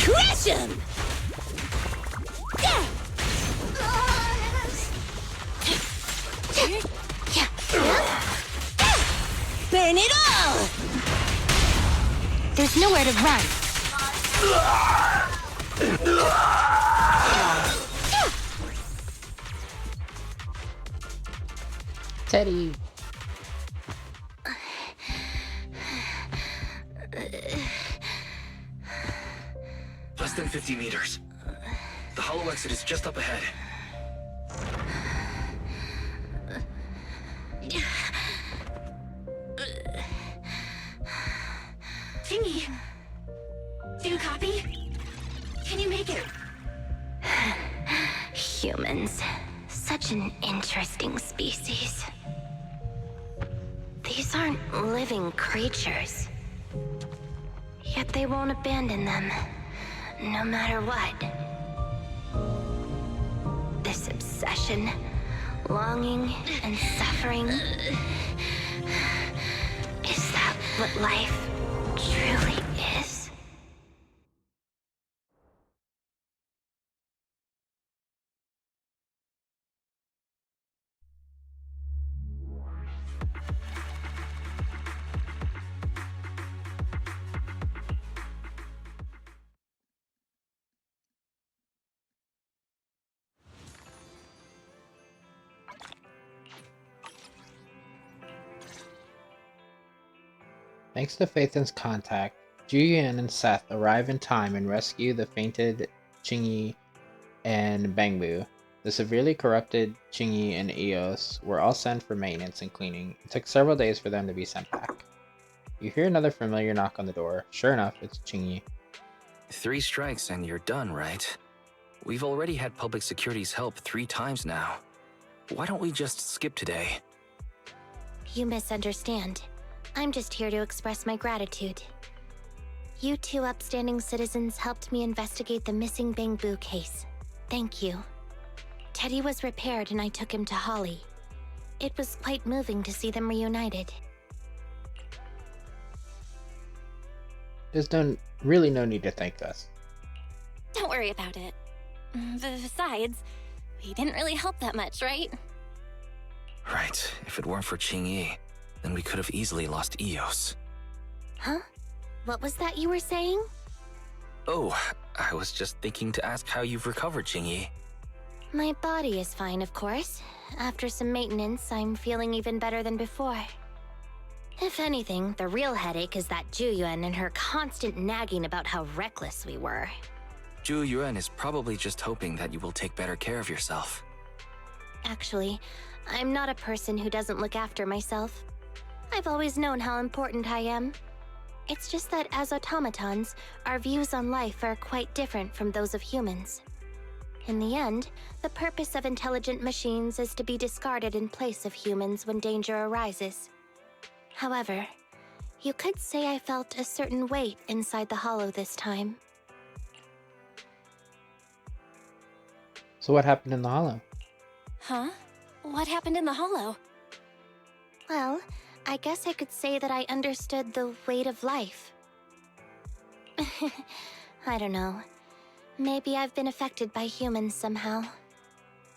S4: Crush him! Burn it all! There's nowhere to run.
S1: Teddy.
S5: Less than 50 meters. The hollow has exit is just up ahead.
S4: Jingy! Do you copy? Can you make it? Humans. Such an interesting species. These aren't living creatures. Yet they won't abandon them, no matter what. This obsession, longing, and suffering. Is that what life truly is?
S1: Thanks to Phaeton's contact, Julian and Seth arrive in time and rescue the fainted Chingy and Bangboo. The severely corrupted Chingy and Eos were all sent for maintenance and cleaning. It took several days for them to be sent back. You hear another familiar knock on the door. Sure enough, it's Chingy.
S5: 3 strikes and you're done, right? We've already had public security's help 3 times now. Why don't we just skip today?
S4: You misunderstand. I'm just here to express my gratitude. You 2 upstanding citizens helped me investigate the missing Bangboo case. Thank you. Teddy was repaired and I took him to Holly. It was quite moving to see them reunited.
S1: There's really no need to thank us.
S4: Don't worry about it. Besides, we didn't really help that much, right?
S5: Right. If it weren't for Qingyi, then we could have easily lost Eos.
S4: Huh? What was that you were saying?
S5: Oh, I was just thinking to ask how you've recovered, Qingyi.
S4: My body is fine, of course. After some maintenance, I'm feeling even better than before. If anything, the real headache is that Juyuan and her constant nagging about how reckless we were.
S5: Zhu Yuan is probably just hoping that you will take better care of yourself.
S4: Actually, I'm not a person who doesn't look after myself. I've always known how important I am. It's just that as automatons, our views on life are quite different from those of humans. In the end, the purpose of intelligent machines is to be discarded in place of humans when danger arises. However, you could say I felt a certain weight inside the hollow this time.
S1: So what happened in the hollow?
S4: Huh? What happened in the hollow? Well, I guess I could say that I understood the weight of life. I don't know. Maybe I've been affected by humans somehow.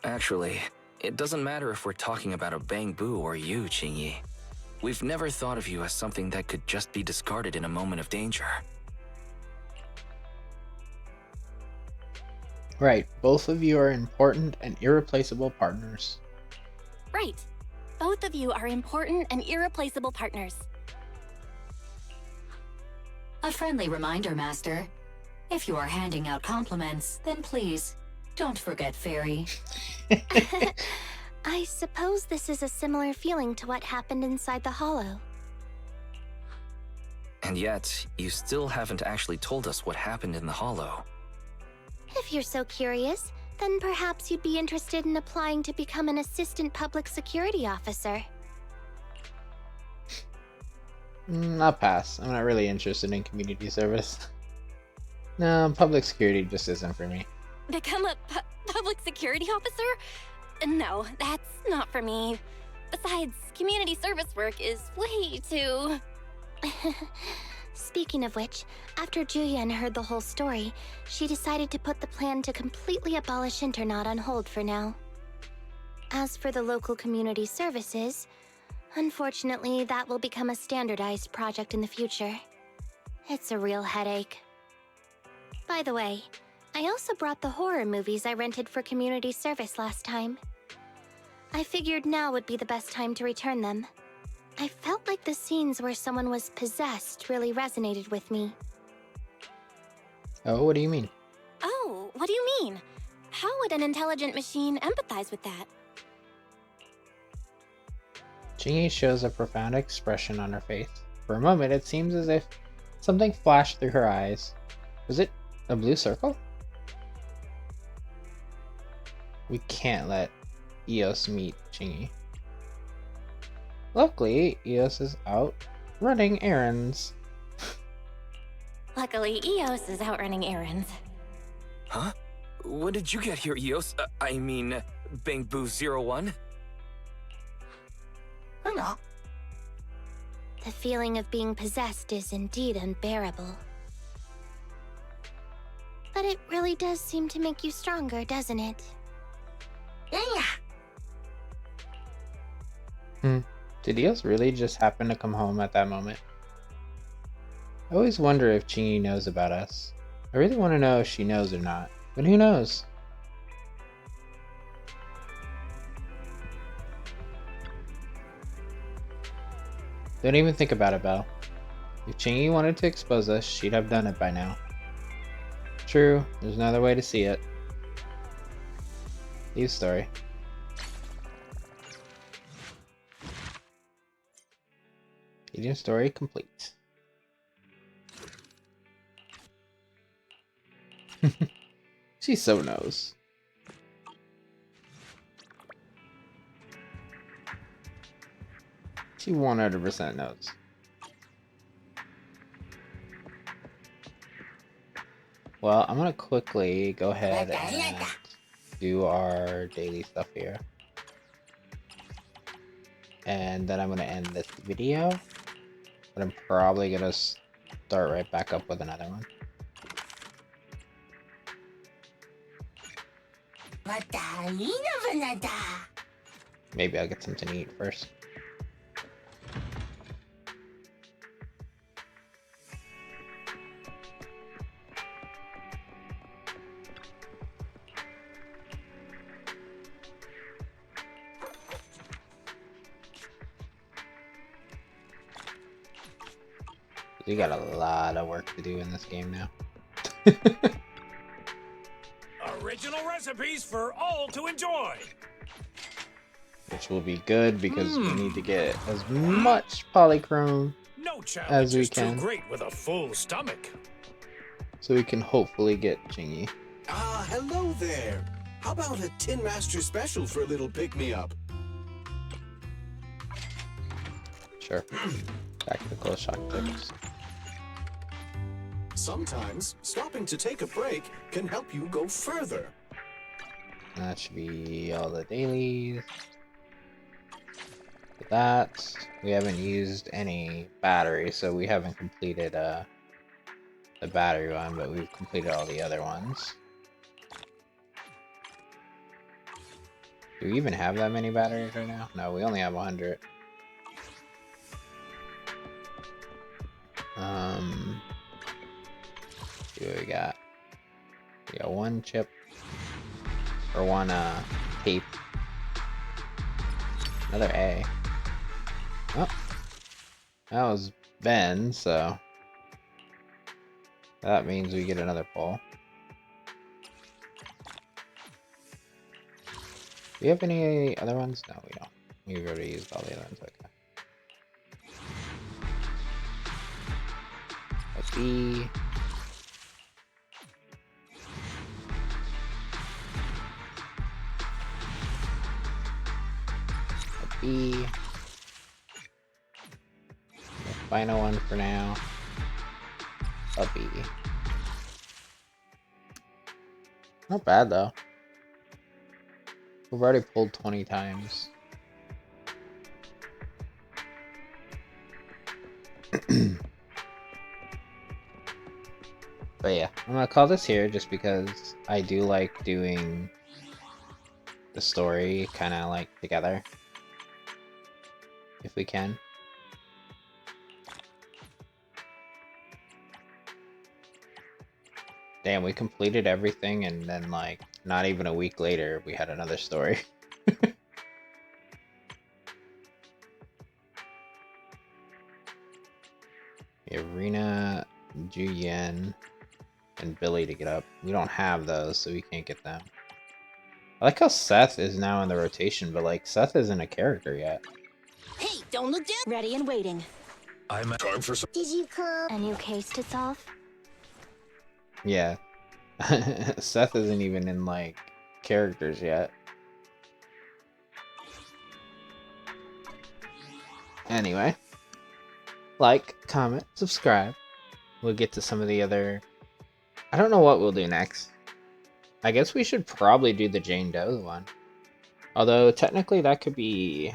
S5: Actually, it doesn't matter if we're talking about a Bangboo or you, Qingyi. We've never thought of you as something that could just be discarded in a moment of danger.
S1: Right, both of you are important and irreplaceable partners.
S4: Right. Both of you are important and irreplaceable partners.
S7: A friendly reminder, Master. If you are handing out compliments, then please, don't forget Fairy.
S4: I suppose this is a similar feeling to what happened inside the hollow.
S5: And yet, you still haven't actually told us what happened in the hollow.
S4: If you're so curious, then perhaps you'd be interested in applying to become an assistant public security officer.
S1: I'll pass. I'm not really interested in community service. No, public security just isn't for me.
S4: Become a public security officer? No, that's not for me. Besides, community service work is way too... Speaking of which, after Julian heard the whole story, she decided to put the plan to completely abolish Internaut on hold for now. As for the local community services, unfortunately, that will become a standardized project in the future. It's a real headache. By the way, I also brought the horror movies I rented for community service last time. I figured now would be the best time to return them. I felt like the scenes where someone was possessed really resonated with me.
S1: Oh, what do you mean?
S4: Oh, what do you mean? how would an intelligent machine empathize with that?
S1: Chingy shows a profound expression on her face. For a moment, it seems as if something flashed through her eyes. Was it a blue circle? We can't let Eos meet Chingy. Luckily, Eos is out running errands.
S4: Luckily, Eos is out running errands.
S5: Huh? When did you get here, Eos? I mean, Bangboo 01?
S11: Hello.
S4: The feeling of being possessed is indeed unbearable. But it really does seem to make you stronger, doesn't it?
S1: Did Eos really just happen to come home at that moment? I always wonder if Chingy knows about us. I really want to know if she knows or not, but who knows? Don't even think about it, Belle. If Chingy wanted to expose us, she'd have done it by now. True, there's another way to see it. Leave story. Eating story complete. She so knows. She 100% knows. Well, I'm gonna quickly go ahead and do our daily stuff here. And then I'm gonna end this video. But I'm probably gonna start right back up with another one. Maybe I'll get something to eat first. We got a lot of work to do in this game now.
S12: Original recipes for all to enjoy.
S1: Which will be good because we need to get as much polychrome
S12: No
S1: as
S12: challenge
S1: we
S12: is too
S1: can,
S12: great with a full stomach.
S1: so we can hopefully get Chingy.
S13: Ah, hello there. How about a Tin Master special for a little pick-me-up?
S1: Sure. Tactical shock tips.
S13: Sometimes stopping to take a break can help you go further.
S1: That should be all the dailies. With that, we haven't used any battery, so we haven't completed the battery one, but we've completed all the other ones. Do we even have that many batteries right now? No, we only have 100. See what we got. We got one chip, or one tape. Another A. Oh, that was Ben, so that means we get another pull. Do we have any other ones? No, we don't. We've already used all the other ones. Okay. A B. A B. The final one for now. A B. Not bad though. We've already pulled 20 times. But yeah, I'm gonna call this here just because I do like doing the story kind of like together. If we can. Damn, we completed everything and then like not even a week later we had another story. Arena, Juyen, and Billy to get up. We don't have those, so we can't get them. I like how Seth is now in the rotation, but like Seth isn't a character yet.
S4: Hey, don't look down. Ready and waiting.
S9: I'm time for some.
S4: Did you call a new case to solve?
S1: Yeah. Seth isn't even in like characters yet. Anyway, like, comment, subscribe. We'll get to some of the other... I don't know what we'll do next. I guess we should probably do the Jane Doe one. Although, technically, that could be...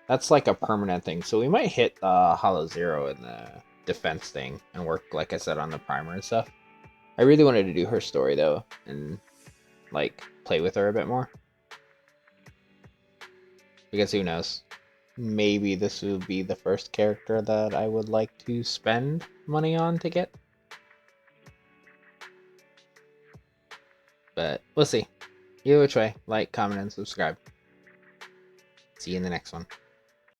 S1: That's like a permanent thing. So we might hit the Hollow Zero in the defense thing and work, like I said, on the primer and stuff. I really wanted to do her story, though, and, like, play with her a bit more. Because who knows? Maybe this will be the first character that I would like to spend money on to get. But we'll see. Either which way, like, comment, and subscribe. See you in the next one.